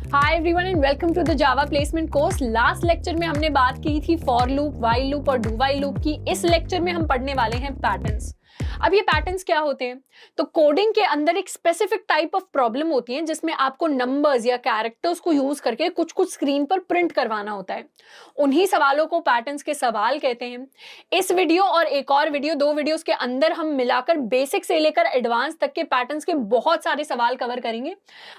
Hi everyone and welcome to the Java placement course. Last lecture में हमने बात की थी फॉर लूप, व्हाइल लूप और डू व्हाइल लूप की। इस लेक्चर में हम पढ़ने वाले हैं पैटर्न्स। अब ये पैटर्न्स क्या होते हैं? तो कोडिंग के अंदर एक स्पेसिफिक टाइप ऑफ प्रॉब्लम होती है जिसमें आपको नंबर्स या कैरेक्टर्स को यूज करके कुछ कुछ स्क्रीन पर प्रिंट करवाना होता है। उन्हीं सवालों को पैटर्न्स के सवाल कहते हैं। इस वीडियो और एक और वीडियो, दो वीडियोस के अंदर हम मिलाकर बेसिक से लेकर एडवांस तक के पैटर्न्स के बहुत सारे सवाल कवर करेंगे।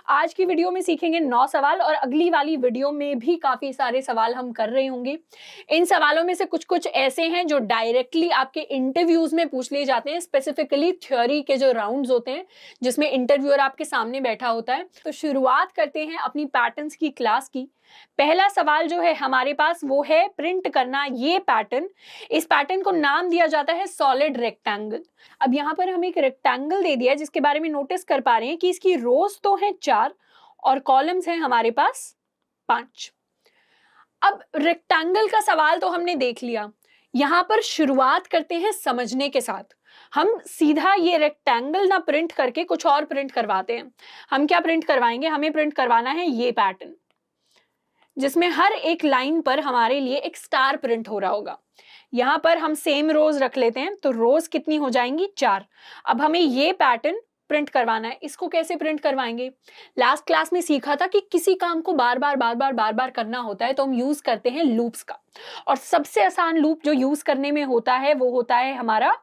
आज की वीडियो में सीखेंगे 9 सवाल और अगली वाली वीडियो में भी काफी सारे सवाल हम कर रहे होंगे। इन सवालों में से कुछ कुछ ऐसे हैं जो डायरेक्टली आपके इंटरव्यूज में पूछ लिए जाते हैं, स्पेसिफिकली थ्योरी के जो राउंड्स होते हैं जिसमें इंटरव्यूअर आपके सामने बैठा होता है। तो शुरुआत करते हैं अपनी पैटर्न्स की क्लास की। पहला सवाल जो है हमारे पास वो है प्रिंट करना ये पैटर्न। इस पैटर्न को नाम दिया जाता है सॉलिड रेक्टेंगल। अब यहाँ पर हम एक रेक्टेंगल दे दिया है जिसके बारे में नोटिस कर पा रहे हैं कि इसकी रोज तो हैं 4 और कॉलम्स हैं हमारे पास 5। अब रेक्टेंगल का सवाल तो हमने देख लिया। यहां पर शुरुआत करते हैं समझने के साथ। हम सीधा ये रेक्टेंगल ना प्रिंट करके कुछ और प्रिंट करवाते हैं। हम क्या प्रिंट करवाएंगे? हमें प्रिंट करवाना है ये पैटर्न जिसमें हर एक लाइन पर हमारे लिए एक स्टार प्रिंट हो रहा होगा। यहां पर हम सेम रोज रख लेते हैं तो रोज कितनी हो जाएंगी? 4। अब हमें ये पैटर्न प्रिंट करवाना है। इसको कैसे प्रिंट करवाएंगे? लास्ट क्लास में सीखा था कि किसी काम को बार बार करना होता है तो हम यूज करते हैं लूप्स का। और सबसे आसान लूप जो यूज करने में होता है वो होता है हमारा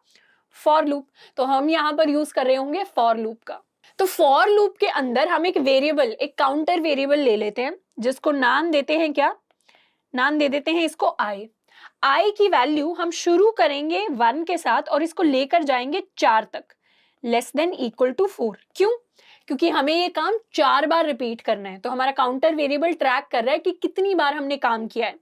फॉर लूप। तो हम यहाँ पर यूज कर रहे होंगे फॉर लूप का। तो फॉर लूप के अंदर हम एक वेरिएबल, एक काउंटर वेरिएबल ले लेते हैं जिसको नाम देते हैं क्या? नाम दे देते हैं इसको आई। आई की वैल्यू हम शुरू करेंगे 1 के साथ और इसको लेकर जाएंगे 4 तक, लेस देन इक्वल टू 4। क्यों? क्योंकि हमें ये काम 4 बार रिपीट करना है। तो हमारा काउंटर वेरिएबल ट्रैक कर रहा है कि कितनी बार हमने काम किया है।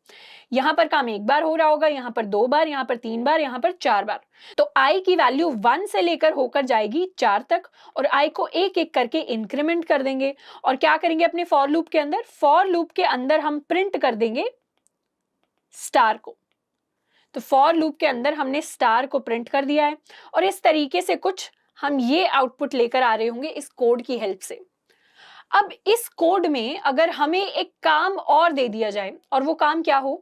यहाँ पर काम 1 बार हो रहा होगा, यहाँ पर 2 बार, यहाँ पर 3 बार, यहाँ पर 4 बार। तो आई की वैल्यू 1 से लेकर होकर जाएगी 4 तक और आई को एक एक करके इंक्रीमेंट कर देंगे। और क्या करेंगे अपने फॉर लूप के अंदर? फॉर लूप के अंदर हम प्रिंट कर देंगे स्टार को। तो फॉर लूप के अंदर हमने स्टार को प्रिंट कर दिया है और इस तरीके से कुछ हम ये आउटपुट लेकर आ रहे होंगे इस कोड की हेल्प से। अब इस कोड में अगर हमें एक काम और दे दिया जाए और वो काम क्या हो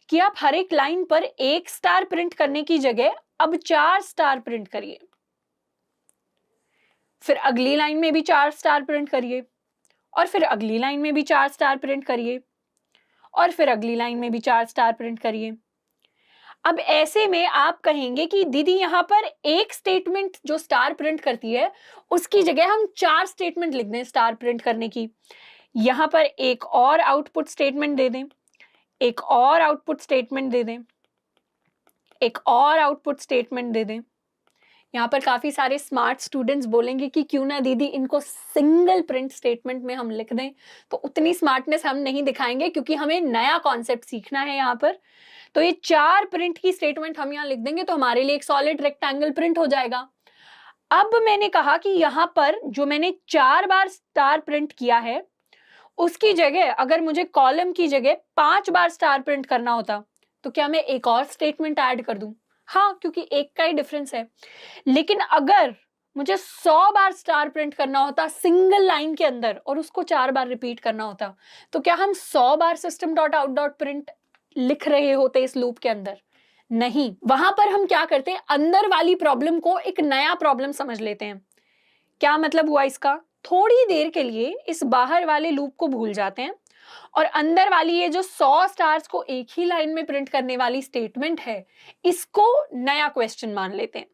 कि आप हर एक लाइन पर 1 स्टार प्रिंट करने की जगह अब 4 स्टार प्रिंट करिए, फिर अगली लाइन में भी 4 स्टार प्रिंट करिए और फिर अगली लाइन में भी 4 स्टार प्रिंट करिए और फिर अगली लाइन में भी 4 स्टार प्रिंट करिए। अब ऐसे में आप कहेंगे कि दीदी यहाँ पर एक स्टेटमेंट जो स्टार प्रिंट करती है उसकी जगह हम 4 स्टेटमेंट लिख दें स्टार प्रिंट करने की। यहाँ पर एक और आउटपुट स्टेटमेंट दे दें, एक और आउटपुट स्टेटमेंट दे दें, एक और आउटपुट स्टेटमेंट दे दें। यहाँ पर काफी सारे स्मार्ट स्टूडेंट्स बोलेंगे कि क्यों ना दीदी इनको सिंगल प्रिंट स्टेटमेंट में हम लिख दें। तो उतनी स्मार्टनेस हम नहीं दिखाएंगे क्योंकि हमें नया कॉन्सेप्ट सीखना है यहाँ पर। तो ये 4 प्रिंट की स्टेटमेंट हम यहाँ लिख देंगे तो हमारे लिए एक सॉलिड रेक्टेंगल प्रिंट हो जाएगा। अब मैंने कहा कि यहाँ पर जो मैंने 4 बार स्टार प्रिंट किया है उसकी जगह अगर मुझे कॉलम की जगह 5 बार स्टार प्रिंट करना होता तो क्या मैं एक और स्टेटमेंट ऐड कर दूं? हाँ, क्योंकि एक का ही डिफरेंस है। लेकिन अगर मुझे 100 बार स्टार प्रिंट करना होता सिंगल लाइन के अंदर और उसको 4 बार रिपीट करना होता तो क्या हम 100 बार system dot out dot print लिख रहे होते इस लूप के अंदर? नहीं। वहां पर हम क्या करते हैं, अंदर वाली प्रॉब्लम को एक नया प्रॉब्लम समझ लेते हैं। क्या मतलब हुआ इसका? थोड़ी देर के लिए इस बाहर वाले लूप को भूल जाते हैं और अंदर वाली ये जो 100 स्टार्स को एक ही लाइन में प्रिंट करने वाली स्टेटमेंट है इसको नया क्वेश्चन मान लेते हैं।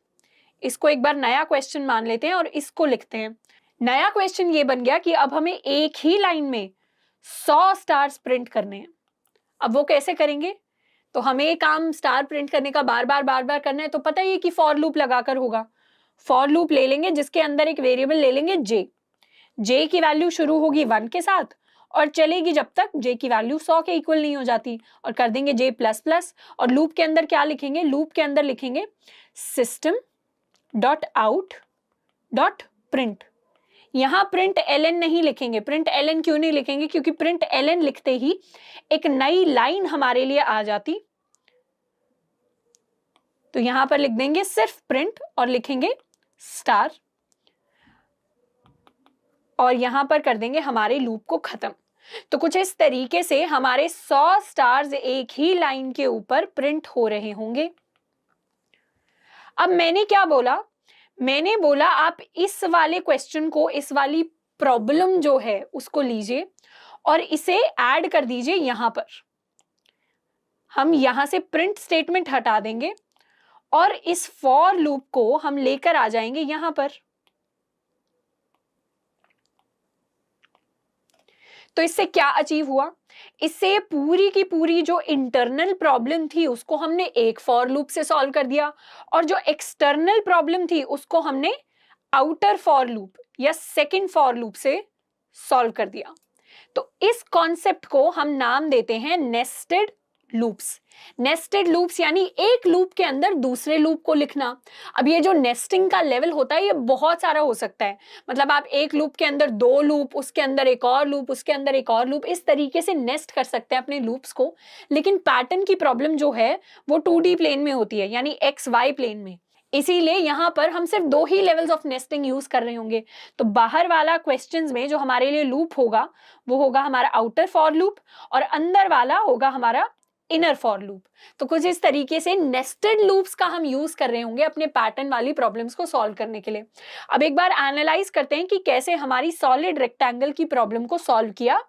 इसको एक बार नया क्वेश्चन मान लेते हैं और इसको लिखते हैं। नया क्वेश्चन ये बन गया कि अब हमें एक ही लाइन में 100 स्टार्स प्रिंट करने हैं। अब वो कैसे करेंगे? तो हमें काम स्टार प्रिंट करने का बार बार करना है तो पता ही है कि फॉर लूप लगाकर होगा। फॉर लूप ले लेंगे जिसके अंदर एक वेरिएबल ले लेंगे जे की वैल्यू शुरू होगी 1 के साथ और चलेगी जब तक जे की वैल्यू 100 के इक्वल नहीं हो जाती और कर देंगे जे प्लस प्लस। और लूप के अंदर क्या लिखेंगे? लूप के अंदर लिखेंगे system dot out dot print. यहां प्रिंट एलएन नहीं लिखेंगे। प्रिंट एलएन क्यों नहीं लिखेंगे? क्योंकि प्रिंट एलएन लिखते ही एक नई लाइन हमारे लिए आ जाती। तो यहां पर लिख देंगे सिर्फ प्रिंट और लिखेंगे स्टार और यहां पर कर देंगे हमारे लूप को खत्म। तो कुछ इस तरीके से हमारे 100 स्टार्स एक ही लाइन के ऊपर प्रिंट हो रहे होंगे। अब मैंने क्या बोला, मैंने बोला आप इस वाले क्वेश्चन को, इस वाली प्रॉब्लम जो है उसको लीजिए और इसे ऐड कर दीजिए यहां पर। हम यहां से प्रिंट स्टेटमेंट हटा देंगे और इस फॉर लूप को हम लेकर आ जाएंगे यहां पर। तो इससे क्या अचीव हुआ, इससे पूरी की पूरी जो इंटरनल प्रॉब्लम थी उसको हमने एक फॉर लूप से सॉल्व कर दिया और जो एक्सटर्नल प्रॉब्लम थी उसको हमने आउटर फॉर लूप या सेकंड फॉर लूप से सॉल्व कर दिया। तो इस कॉन्सेप्ट को हम नाम देते हैं नेस्टेड लूप्स। नेस्टेड लूप्स यानी एक लूप के अंदर दूसरे लूप को लिखना। अब ये जो नेस्टिंग का लेवल होता है ये बहुत सारा हो सकता है, मतलब आप एक लूप के अंदर 2 लूप, उसके अंदर एक और लूप, उसके अंदर एक और लूप, इस तरीके से नेस्ट कर सकते हैं अपने लूप्स को। लेकिन पैटर्न की प्रॉब्लम जो है वो 2D प्लेन में होती है, यानी XY प्लेन में, इसीलिए यहां पर हम सिर्फ 2 ही लेवल्स ऑफ नेस्टिंग यूज कर रहे होंगे। तो बाहर वाला क्वेश्चंस में जो हमारे लिए लूप होगा वो होगा हमारा आउटर फॉर लूप और अंदर वाला होगा हमारा इनर फॉर लूप। तो कुछ इस तरीके से नेस्टेड लूप्स का हम यूज कर रहे होंगे अपने पैटर्न वाली प्रॉब्लम्स को सॉल्व करने के लिए। अब एक बार एनालाइज करते हैं कि कैसे हमारी सॉलिड रेक्टेंगल की प्रॉब्लम को सॉल्व किया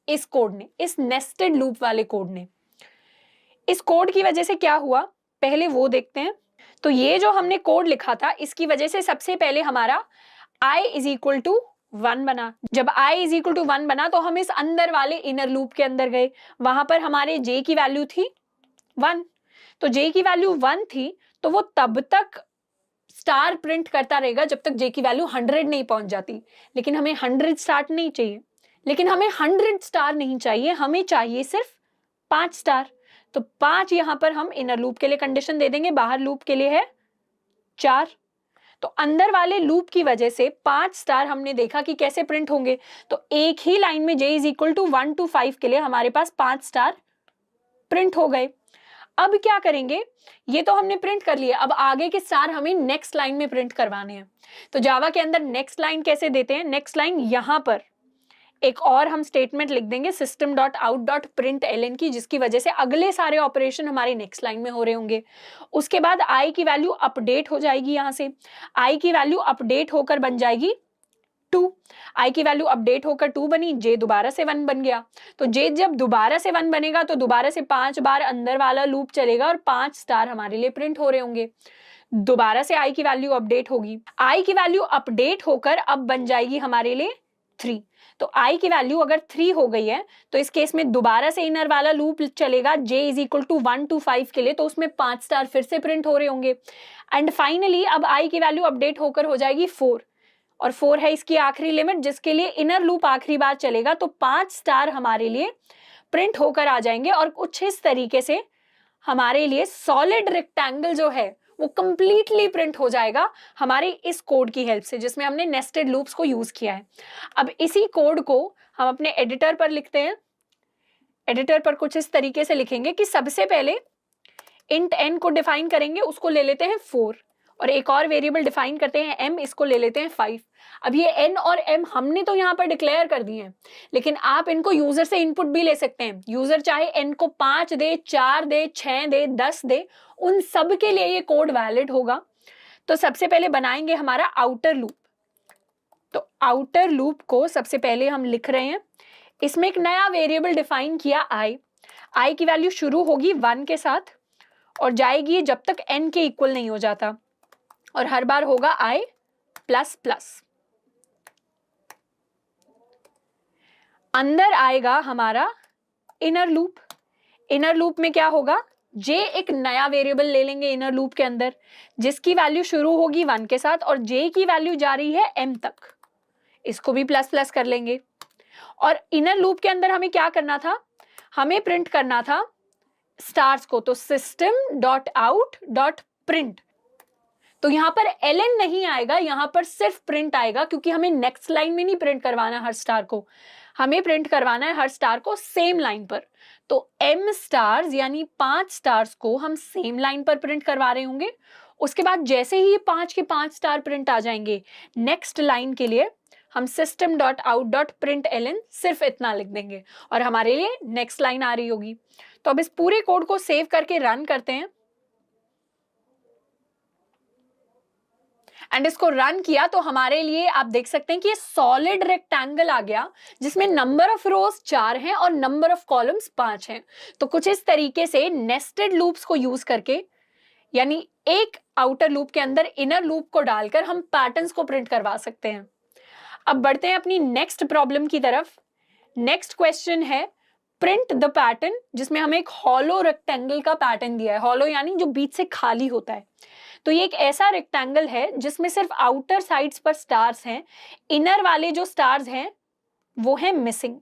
इस कोड ने, इस नेस्टेड लूप वाले कोड ने। इस कोड की वजह से क्या हुआ पहले वो देखते हैं। तो ये जो हमने कोड लिखा था इसकी वजह से सबसे पहले हमारा i इज इक्वल टू 1 बना। जब i इज इक्वल टू 1 बना तो हम इस अंदर वाले इनर लूप के अंदर गए, वहां पर हमारे j की वैल्यू थी 1। तो j की वैल्यू 1 थी तो वो तब तक स्टार प्रिंट करता रहेगा जब तक j की वैल्यू 100 नहीं पहुंच जाती। लेकिन हमें 100 स्टार नहीं चाहिए, लेकिन हमें 100 स्टार नहीं चाहिए, हमें चाहिए सिर्फ 5 स्टार। तो 5 यहां पर हम इनर लूप के लिए कंडीशन दे देंगे, बाहर लूप के लिए है 4। तो अंदर वाले लूप की वजह से 5 स्टार हमने देखा कि कैसे प्रिंट होंगे। तो एक ही लाइन में j is equal to 1 to 5 के लिए हमारे पास 5 स्टार प्रिंट हो गए। अब क्या करेंगे, ये तो हमने प्रिंट कर लिया, अब आगे के स्टार हमें नेक्स्ट लाइन में प्रिंट करवाने हैं। तो जावा के अंदर नेक्स्ट लाइन कैसे देते हैं, नेक्स्ट लाइन यहां पर एक और हम स्टेटमेंट लिख देंगे system.out.println की, जिसकी वजह से अगले सारे ऑपरेशन हमारे नेक्स्ट लाइन में हो रहे होंगे। उसके बाद i की वैल्यू अपडेट हो जाएगी, यहां से i की वैल्यू अपडेट होकर बन जाएगी 2। i की वैल्यू अपडेट होकर 2 बनी, j दोबारा से 1 बन गया। तो j जब दोबारा से 1 बनेगा तो दोबारा से 5 बार अंदर वाला लूप चलेगा और 5 स्टार हमारे लिए प्रिंट हो रहे होंगे। दोबारा से i की वैल्यू अपडेट होगी, i की वैल्यू अपडेट होकर अब बन जाएगी हमारे लिए 3। तो i की वैल्यू अगर 3 हो गई है तो इस केस में दोबारा से इनर वाला लूप चलेगा j is equal to 1 to 5 के लिए, तो उसमें 5 स्टार फिर से प्रिंट हो रहे होंगे। एंड फाइनली अब i की वैल्यू अपडेट होकर हो जाएगी 4 और 4 है इसकी आखिरी लिमिट, जिसके लिए इनर लूप आखिरी बार चलेगा। तो 5 स्टार हमारे लिए प्रिंट होकर आ जाएंगे और कुछ इस तरीके से हमारे लिए सॉलिड रेक्टेंगल जो है वो कंप्लीटली प्रिंट हो जाएगा हमारे इस कोड की हेल्प से, जिसमें हमने नेस्टेड लूप्स को यूज किया है। अब इसी कोड को हम अपने एडिटर पर लिखते हैं। एडिटर पर कुछ इस तरीके से लिखेंगे कि सबसे पहले इंट n को डिफाइन करेंगे, उसको ले लेते हैं 4 और एक और वेरिएबल डिफाइन करते हैं m, इसको ले लेते हैं 5। अब ये n और m हमने तो यहाँ पर डिक्लेयर कर दिए हैं, लेकिन आप इनको यूजर से इनपुट भी ले सकते हैं। यूजर चाहे n को 5 दे, 4 दे, 6 दे, 10 दे, उन सब के लिए ये कोड वैलिड होगा। तो सबसे पहले बनाएंगे हमारा आउटर लूप। तो आउटर लूप को सबसे पहले हम लिख रहे हैं, इसमें एक नया वेरिएबल डिफाइन किया i की वैल्यू शुरू होगी 1 के साथ और जाएगी जब तक n के इक्वल नहीं हो जाता और हर बार होगा i प्लस प्लस। अंदर आएगा हमारा इनर लूप। इनर लूप में क्या होगा, j एक नया वेरिएबल ले लेंगे इनर लूप के अंदर, जिसकी वैल्यू शुरू होगी 1 के साथ और j की वैल्यू जा रही है m तक, इसको भी प्लस प्लस कर लेंगे। और इनर लूप के अंदर हमें क्या करना था, हमें प्रिंट करना था स्टार्स को। तो system.out.print, तो यहाँ पर ln नहीं आएगा, यहाँ पर सिर्फ प्रिंट आएगा, क्योंकि हमें नेक्स्ट लाइन में नहीं प्रिंट करवाना हर स्टार को, हमें प्रिंट करवाना है हर स्टार को सेम लाइन पर। तो m स्टार्स यानी 5 स्टार्स को हम सेम लाइन पर प्रिंट करवा रहे होंगे। उसके बाद जैसे ही ये 5 के 5 स्टार प्रिंट आ जाएंगे नेक्स्ट लाइन के लिए, हम system.out.println सिर्फ इतना लिख देंगे और हमारे लिए नेक्स्ट लाइन आ रही होगी। तो अब इस पूरे कोड को सेव करके रन करते हैं एंड इसको रन किया तो हमारे लिए आप देख सकते हैं कि ये सॉलिड रेक्टेंगल आ गया जिसमें नंबर ऑफ रोज 4 हैं और नंबर ऑफ कॉलम्स 5 हैं। तो कुछ इस तरीके से नेस्टेड लूप्स को यूज करके, यानी एक आउटर लूप के अंदर इनर लूप को डालकर हम पैटर्न्स को प्रिंट करवा सकते हैं। अब बढ़ते हैं अपनी नेक्स्ट प्रॉब्लम की तरफ। नेक्स्ट क्वेश्चन है प्रिंट द पैटर्न, जिसमें हमें एक हॉलो रेक्टेंगल का पैटर्न दिया है। हॉलो यानी जो बीच से खाली होता है। तो ये एक ऐसा रेक्टेंगल है जिसमें सिर्फ आउटर साइड्स पर स्टार्स हैं, इनर वाले जो स्टार्स हैं वो हैं मिसिंग।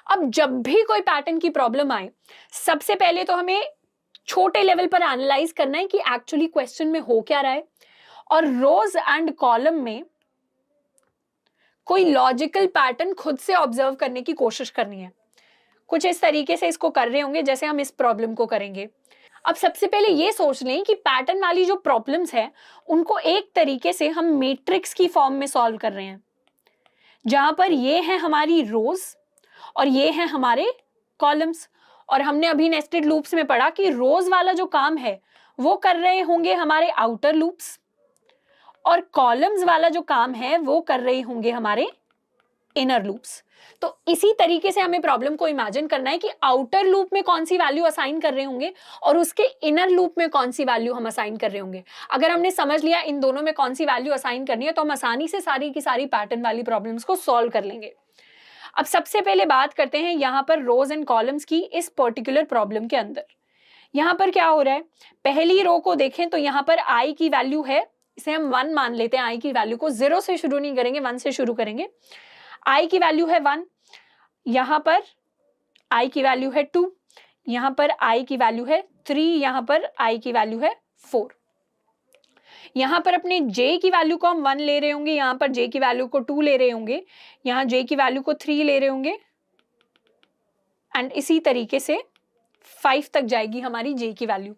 अब जब भी कोई पैटर्न की प्रॉब्लम आए, सबसे पहले तो हमें छोटे लेवल पर एनालाइज करना है कि एक्चुअली क्वेश्चन में हो क्या रहा है, और रोज एंड कॉलम में कोई लॉजिकल पैटर्न खुद से ऑब्जर्व करने की कोशिश करनी है। कुछ इस तरीके से इसको कर रहे होंगे जैसे हम इस प्रॉब्लम को करेंगे। अब सबसे पहले ये सोच लें कि पैटर्न वाली जो प्रॉब्लम्स है उनको एक तरीके से हम मैट्रिक्स की फॉर्म में सॉल्व कर रहे हैं, जहां पर ये है हमारी रोज और ये है हमारे कॉलम्स। और हमने अभी नेस्टेड लूप्स में पढ़ा कि रोज वाला जो काम है वो कर रहे होंगे हमारे आउटर लूप्स, और कॉलम्स वाला जो काम है वो कर रहे होंगे हमारे इनर लूप्स। तो इसी तरीके से हमें प्रॉब्लम को इमेजिन करना है कि आउटर लूप में कौन सी वैल्यू असाइन कर रहे होंगे और उसके इनर लूप में कौन सी वैल्यू हम असाइन कर रहे होंगे। अगर हमने समझ लिया इन दोनों में कौन सी वैल्यू असाइन करनी है तो हम आसानी से सारी की सारी पैटर्न वाली प्रॉब्लम्स को सॉल्व कर लेंगे। अब सबसे पहले बात करते हैं यहाँ पर रोज एंड कॉलम्स की। इस पर्टिकुलर प्रॉब्लम के अंदर यहाँ पर क्या हो रहा है, पहली रो को देखें तो यहाँ पर आई की वैल्यू है, इसे हम 1 मान लेते हैं। आई की वैल्यू को 0 से शुरू नहीं करेंगे, 1 से शुरू करेंगे। आई की वैल्यू है 1, यहाँ पर आई की वैल्यू है 2, यहाँ पर आई की वैल्यू है 3, यहाँ पर आई की वैल्यू है 4। यहाँ पर अपने j की वैल्यू को हम 1 ले रहे होंगे, यहाँ पर j की वैल्यू को 2 ले रहे होंगे, यहाँ j की वैल्यू को 3 ले रहे होंगे, एंड इसी तरीके से 5 तक जाएगी हमारी j की वैल्यू।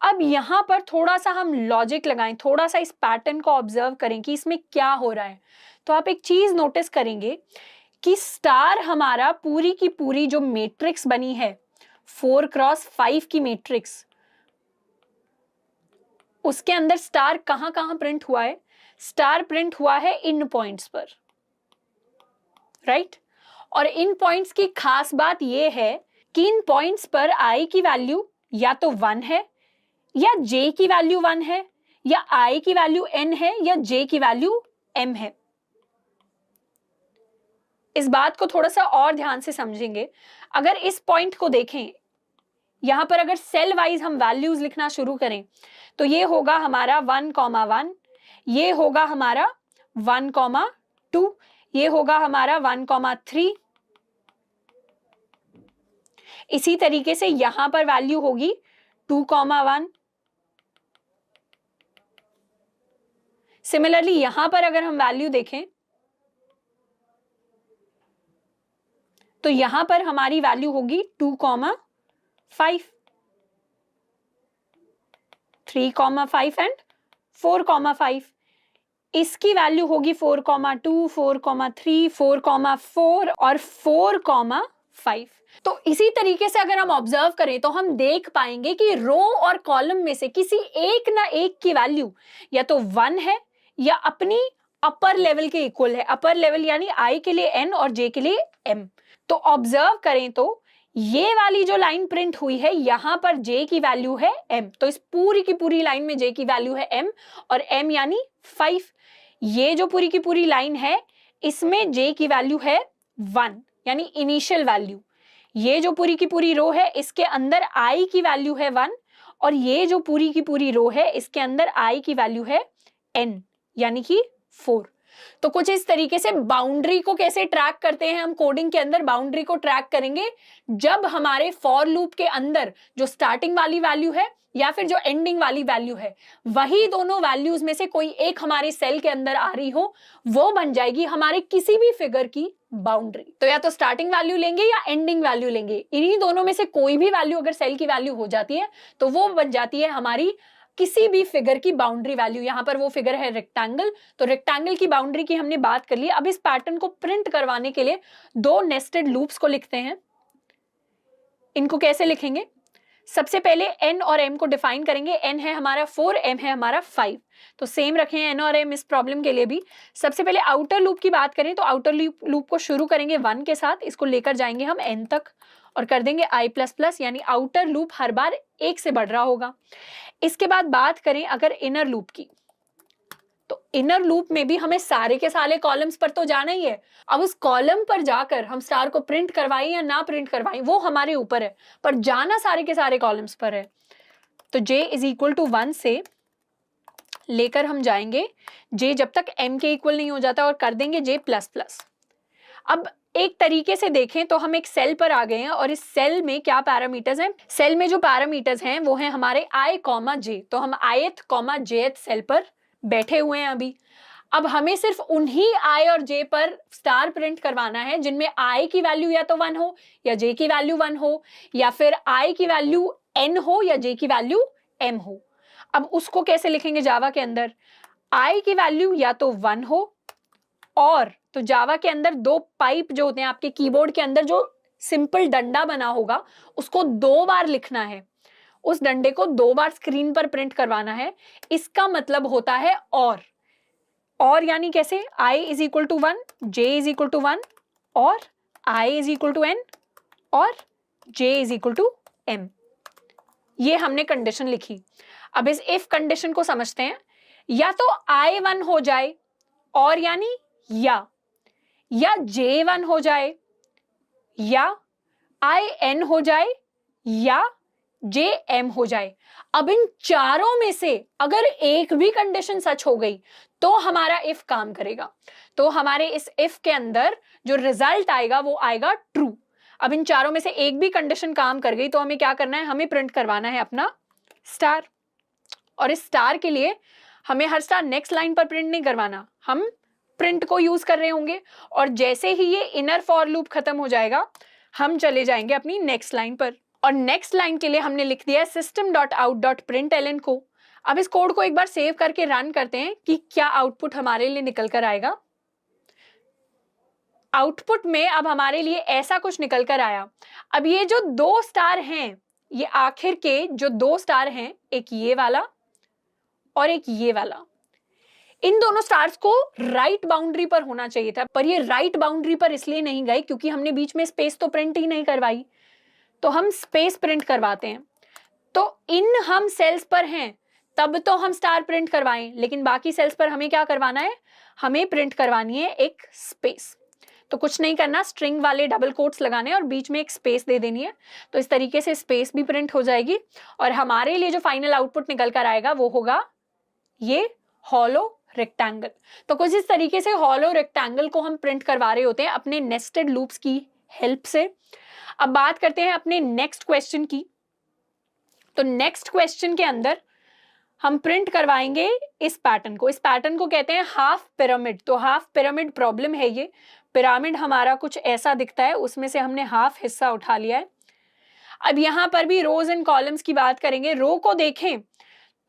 अब यहाँ पर थोड़ा सा हम लॉजिक लगाएं, थोड़ा सा इस पैटर्न को ऑब्जर्व करें कि इसमें क्या हो रहा है। तो आप एक चीज नोटिस करेंगे कि स्टार हमारा पूरी की पूरी जो मैट्रिक्स बनी है 4x5 की मैट्रिक्स, उसके अंदर स्टार कहां कहां प्रिंट हुआ है? स्टार प्रिंट हुआ है इन पॉइंट्स पर, राइट? और इन पॉइंट्स की खास बात यह है कि इन पॉइंट्स पर आई की वैल्यू या तो 1 है, या j की वैल्यू 1 है, या i की वैल्यू n है, या j की वैल्यू m है। इस बात को थोड़ा सा और ध्यान से समझेंगे। अगर इस पॉइंट को देखें, यहां पर अगर सेल वाइज हम वैल्यूज लिखना शुरू करें तो ये होगा हमारा 1,1, ये होगा हमारा 1,2, ये होगा हमारा 1,3। इसी तरीके से यहां पर वैल्यू होगी 2,1। सिमिलरली यहां पर अगर हम वैल्यू देखें तो यहां पर हमारी वैल्यू होगी 2,5, 3,5 एंड 4,5। इसकी वैल्यू होगी 4,2, 4,3, 4,4 और 4,5। तो इसी तरीके से अगर हम ऑब्जर्व करें तो हम देख पाएंगे कि रो और कॉलम में से किसी एक ना एक की वैल्यू या तो 1 है या अपनी अपर लेवल के इक्वल है। अपर लेवल यानी i के लिए n और j के लिए m। तो ऑब्जर्व करें तो ये वाली जो लाइन प्रिंट हुई है यहां पर j की वैल्यू है m, तो इस पूरी की पूरी लाइन में j की वैल्यू है m और m यानी 5। ये जो पूरी की पूरी लाइन है इसमें j की वैल्यू है 1 यानी इनिशियल वैल्यू। ये जो पूरी की पूरी रो है इसके अंदर i की वैल्यू है 1 और ये जो पूरी की पूरी रो है इसके अंदर i की वैल्यू है n यानी कि 4। तो कुछ इस तरीके से बाउंड्री को कैसे ट्रैक करते हैं हम कोडिंग के अंदर? बाउंड्री को ट्रैक करेंगे जब हमारे फॉर लूप के अंदर जो स्टार्टिंग वाली वैल्यू है या फिर जो एंडिंग वाली वैल्यू है वही दोनों वैल्यूज में से कोई एक हमारे सेल के अंदर आ रही हो, वो बन जाएगी हमारे किसी भी फिगर की बाउंड्री। तो या तो स्टार्टिंग वैल्यू लेंगे या एंडिंग वैल्यू लेंगे, इन्हीं दोनों में से कोई भी वैल्यू अगर सेल की वैल्यू हो जाती है तो वो बन जाती है हमारी किसी भी फिगर की बाउंड्री वैल्यू, यहां पर वो फिगर है रेक्टेंगल, तो रेक्टेंगल की बाउंड्री की हमने बात कर ली। अब इस पैटर्न को प्रिंट करवाने के लिए दो नेस्टेड लूप्स को लिखते हैं। इनको कैसे लिखेंगे? सबसे पहले n और m को डिफाइन करेंगे। n है हमारा 4, m है हमारा 5, तो सेम रखें n और m इस प्रॉब्लम के लिए भी। सबसे पहले आउटर लूप की बात करें तो आउटर लूप को शुरू करेंगे 1 के साथ, इसको लेकर जाएंगे हम n तक और कर देंगे i++, यानी आउटर लूप हर बार 1 से बढ़ रहा होगा। इसके बाद बात करें अगर इनर लूप की, तो इनर लूप में भी हमें सारे के सारे कॉलम्स पर तो जाना ही है। अब उस कॉलम पर जाकर हम स्टार को प्रिंट करवाएं या ना प्रिंट करवाएं वो हमारे ऊपर है, पर जाना सारे के सारे कॉलम्स पर है। तो j = 1 से लेकर हम जाएंगे j जब तक m के इक्वल नहीं हो जाता और कर देंगे j++। अब एक तरीके से देखें तो हम एक सेल पर आ गए हैं और इस सेल में क्या पैरामीटर्स हैं? सेल में जो पैरामीटर्स हैं वो हैं हमारे i, j, तो हम ith, jth सेल पर बैठे हुए हैं अभी। अब हमें सिर्फ उन्हीं i और j पर स्टार प्रिंट करवाना है जिनमें i की वैल्यू या तो 1 हो या j की वैल्यू 1 हो, या फिर i की वैल्यू n हो या j की वैल्यू m हो। अब उसको कैसे लिखेंगे जावा के अंदर? i की वैल्यू या तो 1 हो, और तो जावा के अंदर दो पाइप जो होते हैं, आपके कीबोर्ड के अंदर जो सिंपल डंडा बना होगा उसको 2 बार लिखना है, उस डंडे को 2 बार स्क्रीन पर प्रिंट करवाना है। इसका मतलब होता है और यानी कैसे? i = 1, j = 1 और i = n और j = m। ये हमने कंडीशन लिखी। अब इस इफ कंडीशन को समझते हैं। या तो i 1 हो जाए और यानी या j 1 हो जाए, या i n हो जाए, या j m हो जाए। अब इन चारों में से अगर एक भी कंडीशन सच हो गई तो हमारा इफ काम करेगा। तो हमारे इस इफ के अंदर जो रिजल्ट आएगा वो आएगा ट्रू। अब इन चारों में से एक भी कंडीशन काम कर गई तो हमें क्या करना है? हमें प्रिंट करवाना है अपना स्टार। और इस स्टार के लिए हमें हर स्टार नेक्स्ट लाइन पर प्रिंट नहीं करवाना, हम प्रिंट को यूज कर रहे होंगे। और जैसे ही ये इनर फॉर लूप खत्म हो जाएगा हम चले जाएंगे अपनी नेक्स्ट लाइन पर। और नेक्स्ट लाइन के लिए हमने लिख दिया है system.out.println को। अब इस कोड को एक बार सेव करके रन करते हैं कि क्या आउटपुट हमारे लिए निकल कर आएगा। आउटपुट में अब हमारे लिए ऐसा कुछ निकल कर आया। अब ये जो 2 स्टार हैं, ये आखिर के जो 2 स्टार हैं, एक ये वाला और एक ये वाला, इन दोनों स्टार्स को राइट बाउंड्री पर होना चाहिए था, पर ये राइट बाउंड्री पर इसलिए नहीं गए क्योंकि हमने बीच में स्पेस तो प्रिंट ही नहीं करवाई। तो हम स्पेस प्रिंट करवाते हैं। तो इन हम सेल्स पर हैं तब तो हम स्टार प्रिंट करवाएं, लेकिन बाकी सेल्स पर हमें क्या करवाना है? हमें प्रिंट करवानी है एक स्पेस। तो कुछ नहीं करना, स्ट्रिंग वाले डबल कोट्स लगाने और बीच में एक स्पेस दे देनी है। तो इस तरीके से स्पेस भी प्रिंट हो जाएगी और हमारे लिए जो फाइनल आउटपुट निकल कर आएगा वो होगा ये हॉलो रेक्टेंगल। तो कुछ इस तरीके से हॉलो रेक्टेंगल को हम प्रिंट करवा रहे होते हैं अपने नेस्टेड लूप्स की हेल्प से। अब बात करते हैं अपने नेक्स्ट क्वेश्चन की। तो नेक्स्ट क्वेश्चन के अंदर हम प्रिंट करवाएंगे इस पैटर्न को। इस पैटर्न को कहते हैं हाफ पिरामिड। तो हाफ पिरामिड प्रॉब्लम है ये। पिरामिड हमारा कुछ ऐसा दिखता है, उसमें से हमने हाफ हिस्सा उठा लिया है। अब यहाँ पर भी रोज एंड कॉलम्स की बात करेंगे। रो को देखें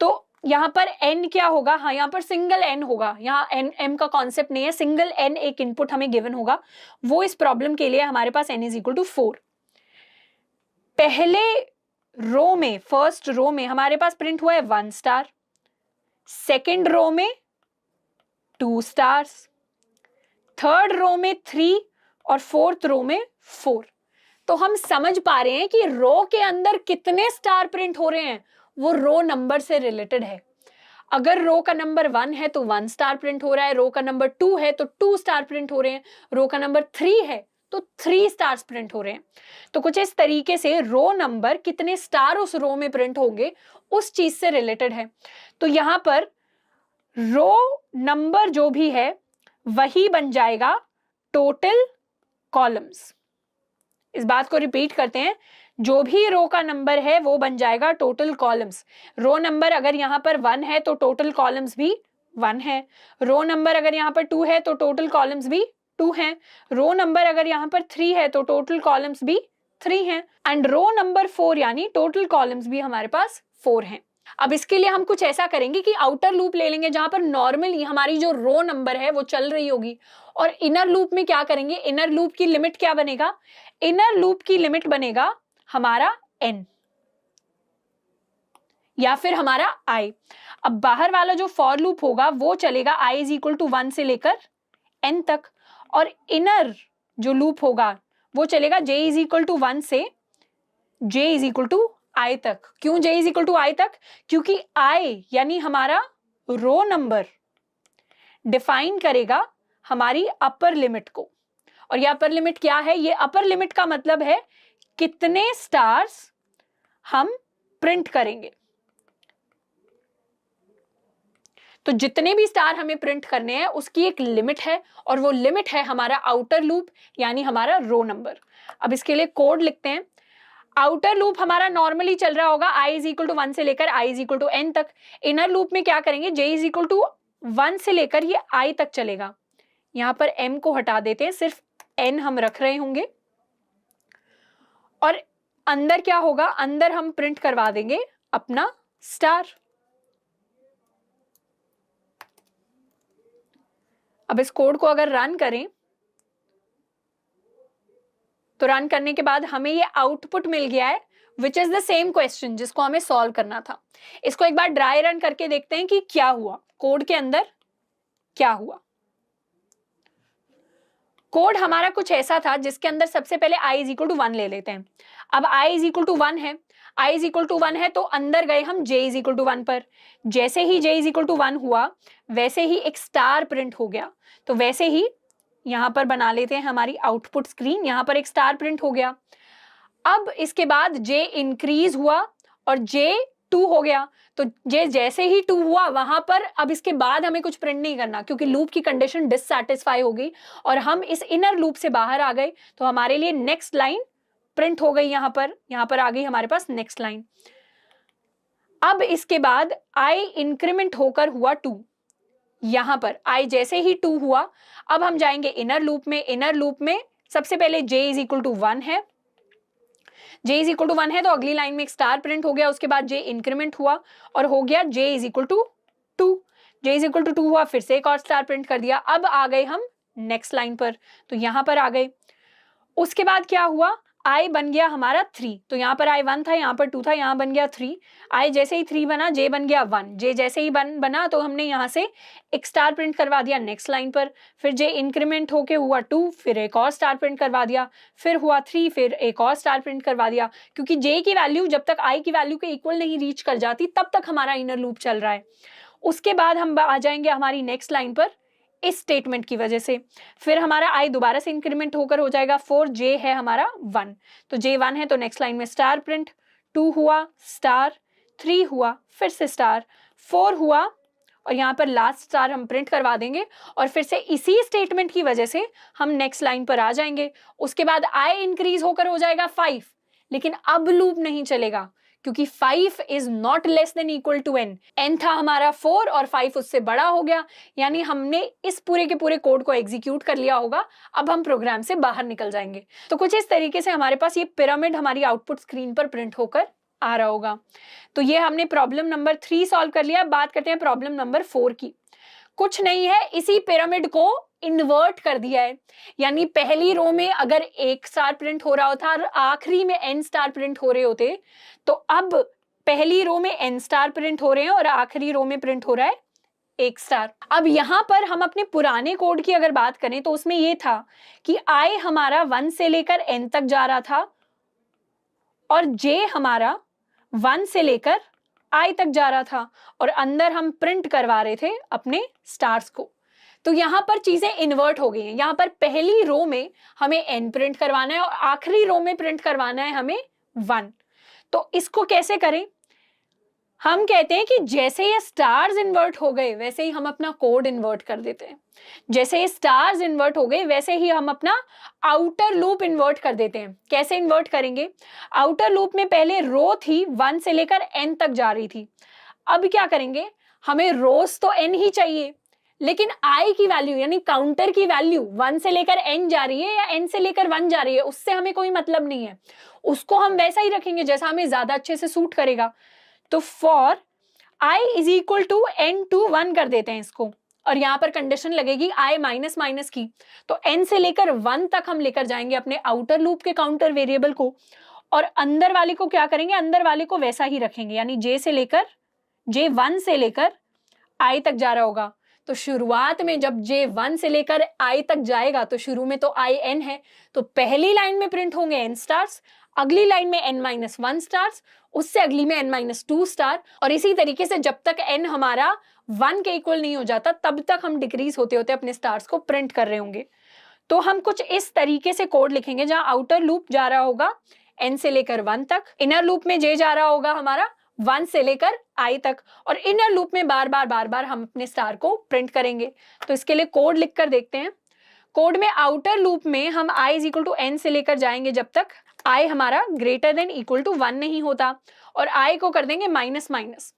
तो यहाँ पर n क्या होगा? हाँ, यहाँ पर सिंगल n होगा। यहाँ n m का कॉन्सेप्ट नहीं है, सिंगल n एक इनपुट हमें गिवन होगा। वो इस प्रॉब्लम के लिए हमारे पास n = 4। पहले रो में, फर्स्ट रो में हमारे पास प्रिंट हुआ है 1 स्टार, सेकेंड रो में 2 स्टार्स, थर्ड रो में 3 और फोर्थ रो में 4। तो हम समझ पा रहे हैं कि रो के अंदर कितने स्टार प्रिंट हो रहे हैं वो रो नंबर से रिलेटेड है। अगर रो का नंबर 1 है तो 1 स्टार प्रिंट हो रहा है, रो का नंबर 2 है तो 2 स्टार प्रिंट हो रहे हैं, रो का नंबर 3 है तो 3 स्टार्स प्रिंट हो रहे हैं। तो कुछ इस तरीके से रो नंबर कितने स्टार उस रो में प्रिंट होंगे उस चीज से रिलेटेड है। तो यहां पर रो नंबर जो भी है वही बन जाएगा टोटल कॉलम्स। इस बात को रिपीट करते हैं, जो भी रो का नंबर है वो बन जाएगा टोटल कॉलम्स। रो नंबर अगर यहाँ पर 1 है तो टोटल कॉलम्स भी 1 है। रो नंबर अगर यहाँ पर 2 है तो टोटल कॉलम्स भी 2 हैं। रो नंबर अगर यहाँ पर 3 है तो टोटल कॉलम्स भी 3 हैं। एंड रो नंबर 4 यानी टोटल कॉलम्स भी हमारे पास 4 हैं। अब इसके लिए हम कुछ ऐसा करेंगे कि आउटर लूप ले लेंगे जहां पर नॉर्मली हमारी जो रो नंबर है वो चल रही होगी, और इनर लूप में क्या करेंगे, इनर लूप की लिमिट क्या बनेगा, इनर लूप की लिमिट बनेगा हमारा n या फिर हमारा i। अब बाहर वाला जो फॉर लूप होगा वो चलेगा i इज इक्वल टू 1 से लेकर n तक, और इनर जो लूप होगा वो चलेगा j इज इक्वल टू 1 से j is equal to i तक। क्यों j is equal to i तक, क्योंकि i यानी हमारा रो नंबर डिफाइन करेगा हमारी अपर लिमिट को, और ये अपर लिमिट क्या है, ये अपर लिमिट का मतलब है कितने स्टार्स हम प्रिंट करेंगे। तो जितने भी स्टार हमें प्रिंट करने हैं उसकी एक लिमिट है, और वो लिमिट है हमारा आउटर लूप यानी हमारा रो नंबर। अब इसके लिए कोड लिखते हैं। आउटर लूप हमारा नॉर्मली चल रहा होगा i इज इक्वल टू 1 से लेकर i is equal to n तक। इनर लूप में क्या करेंगे, j इज इक्वल टू 1 से लेकर ये i तक चलेगा। यहां पर m को हटा देते हैं, सिर्फ n हम रख रहे होंगे, और अंदर क्या होगा, अंदर हम प्रिंट करवा देंगे अपना स्टार। अब इस कोड को अगर रन करें तो रन करने के बाद हमें ये आउटपुट मिल गया है which is the same question जिसको हमें सॉल्व करना था। इसको एक बार ड्राई रन करके देखते हैं कि क्या हुआ, कोड के अंदर क्या हुआ। कोड हमारा कुछ ऐसा था जिसके अंदर सबसे पहले i इज इक्वल टू 1 ले लेते हैं। अब i इज इक्वल टू 1 है, i इज इक्वल टू 1 है तो अंदर गए हम j इज इक्वल टू 1 पर। जैसे ही j इज इक्वल टू 1 हुआ वैसे ही एक स्टार प्रिंट हो गया, तो वैसे ही यहां पर बना लेते हैं हमारी आउटपुट स्क्रीन, यहां पर एक स्टार प्रिंट हो गया। अब इसके बाद j इंक्रीज हुआ और j 2 हो गया, तो j जैसे ही 2 हुआ वहां पर अब इसके बाद हमें कुछ प्रिंट नहीं करना क्योंकि लूप की कंडीशन डिससैटिस्फाई हो गई और हम इस इनर लूप से बाहर आ गए, तो हमारे लिए नेक्स्ट लाइन प्रिंट हो गई। यहां पर आ गई हमारे पास नेक्स्ट लाइन। अब इसके बाद i इंक्रीमेंट होकर हुआ 2, यहां पर i जैसे ही 2 हुआ अब हम जाएंगे इनर लूप में। इनर लूप में सबसे पहले j इज इक्वल टू 1 है, j इज इक्वल टू 1 है तो अगली लाइन में एक स्टार प्रिंट हो गया, उसके बाद j इंक्रीमेंट हुआ और हो गया j is equal to 2। j is equal to 2 हुआ, फिर से एक और स्टार प्रिंट कर दिया। अब आ गए हम नेक्स्ट लाइन पर, तो यहां पर आ गए। उसके बाद क्या हुआ, i बन गया हमारा 3, तो यहाँ पर i 1 था, यहाँ पर 2 था, यहाँ बन गया 3। i जैसे ही 3 बना j बन गया 1, j जैसे ही बना तो हमने यहाँ से एक स्टार प्रिंट करवा दिया नेक्स्ट लाइन पर। फिर j इंक्रीमेंट होके हुआ 2, फिर एक और स्टार प्रिंट करवा दिया, फिर हुआ 3, फिर एक और स्टार प्रिंट करवा दिया, क्योंकि j की वैल्यू जब तक i की वैल्यू के इक्वल नहीं रीच कर जाती तब तक हमारा इनर लूप चल रहा है। उसके बाद हम आ जाएंगे हमारी नेक्स्ट लाइन पर इस स्टेटमेंट की वजह से, फिर हमारा i दोबारा से इंक्रीमेंट होकर हो जाएगा 4, j है हमारा 1, तो j 1 है तो नेक्स्ट लाइन में स्टार प्रिंट, 2 हुआ स्टार, 3 हुआ फिर से स्टार, 4 हुआ और यहाँ पर लास्ट स्टार हम प्रिंट करवा देंगे और फिर से इसी स्टेटमेंट की वजह से हम नेक्स्ट लाइन पर आ जाएंगे। उसके बाद i इंक्रीज होकर हो जाएगा 5, लेकिन अब लूप नहीं चलेगा क्योंकि 5 is not less than equal to n। n था हमारा 4 और 5 उससे बड़ा हो गया, यानी हमने इस पूरे के पूरे कोड को एग्जीक्यूट कर लिया होगा। अब हम प्रोग्राम से बाहर निकल जाएंगे। तो कुछ इस तरीके से हमारे पास ये पिरामिड हमारी आउटपुट स्क्रीन पर प्रिंट होकर आ रहा होगा। तो ये हमने प्रॉब्लम नंबर 3 सॉल्व कर लिया। बात करते हैं प्रॉब्लम नंबर 4 की। कुछ नहीं है, इसी पिरामिड को इन्वर्ट कर दिया है, यानी पहली रो में अगर एक स्टार प्रिंट हो रहा होता और आखिरी में n स्टार प्रिंट हो रहे होते, तो अब पहली रो में n स्टार प्रिंट हो रहे हैं और आखिरी रो में प्रिंट हो रहा है एक स्टार। अब यहां पर हम अपने पुराने कोड की अगर बात करें तो उसमें यह था कि i हमारा 1 से लेकर n तक जा रहा था और j हमारा 1 से लेकर i तक जा रहा था और अंदर हम प्रिंट करवा रहे थे अपने स्टार्स को। तो यहां पर चीजें इन्वर्ट हो गई हैं। यहां पर पहली रो में हमें n प्रिंट करवाना है और आखिरी रो में प्रिंट करवाना है हमें 1। तो इसको कैसे करें, हम कहते हैं कि जैसे ये स्टार्स इन्वर्ट हो गए वैसे ही हम अपना कोड इन्वर्ट कर देते हैं। जैसे ये स्टार्स इन्वर्ट हो गए वैसे ही हम अपना आउटर लूप इन्वर्ट कर देते हैं। कैसे इन्वर्ट करेंगे, आउटर लूप में पहले रो थी 1 से लेकर n तक जा रही थी। अब क्या करेंगे, हमें रोज तो n ही चाहिए, लेकिन i की वैल्यू यानी काउंटर की वैल्यू 1 से लेकर n जा रही है या n से लेकर 1 जा रही है उससे हमें कोई मतलब नहीं है, उसको हम वैसा ही रखेंगे जैसा हमें ज्यादा अच्छे से सूट करेगा। तो for i is equal to n to 1 कर देते हैं इसको, और यहाँ पर कंडीशन लगेगी i माइनस माइनस की, तो n से लेकर 1 तक हम लेकर जाएंगे अपने आउटर लूप के काउंटर वेरिएबल को, और अंदर वाले को क्या करेंगे, अंदर वाले को वैसा ही रखेंगे, यानी j1 से लेकर i तक जा रहा होगा। तो शुरुआत में जब j1 से लेकर i तक जाएगा तो शुरू में तो i n है, तो पहली लाइन में प्रिंट होंगे n स्टार्स, अगली लाइन में n-1 स्टार्स, उससे अगली में n-2 स्टार, और इसी तरीके से जब तक n हमारा 1 के इक्वल नहीं हो जाता तब तक हम डिक्रीज होते होते अपने स्टार्स को प्रिंट कर रहे होंगे। तो हम कुछ इस तरीके से कोड लिखेंगे जहां आउटर लूप जा रहा होगा n से लेकर 1 तक, इनर लूप में j जा रहा होगा हमारा 1 से लेकर i तक, और इनर लूप में बार बार हम अपने स्टार को प्रिंट करेंगे। तो इसके लिए कोड लिख कर देखते हैं। कोड में आउटर लूप में हम i is equal to n से लेकर जाएंगे जब तक i हमारा ग्रेटर देन इक्वल टू 1 नहीं होता, और i को कर देंगे माइनस माइनस।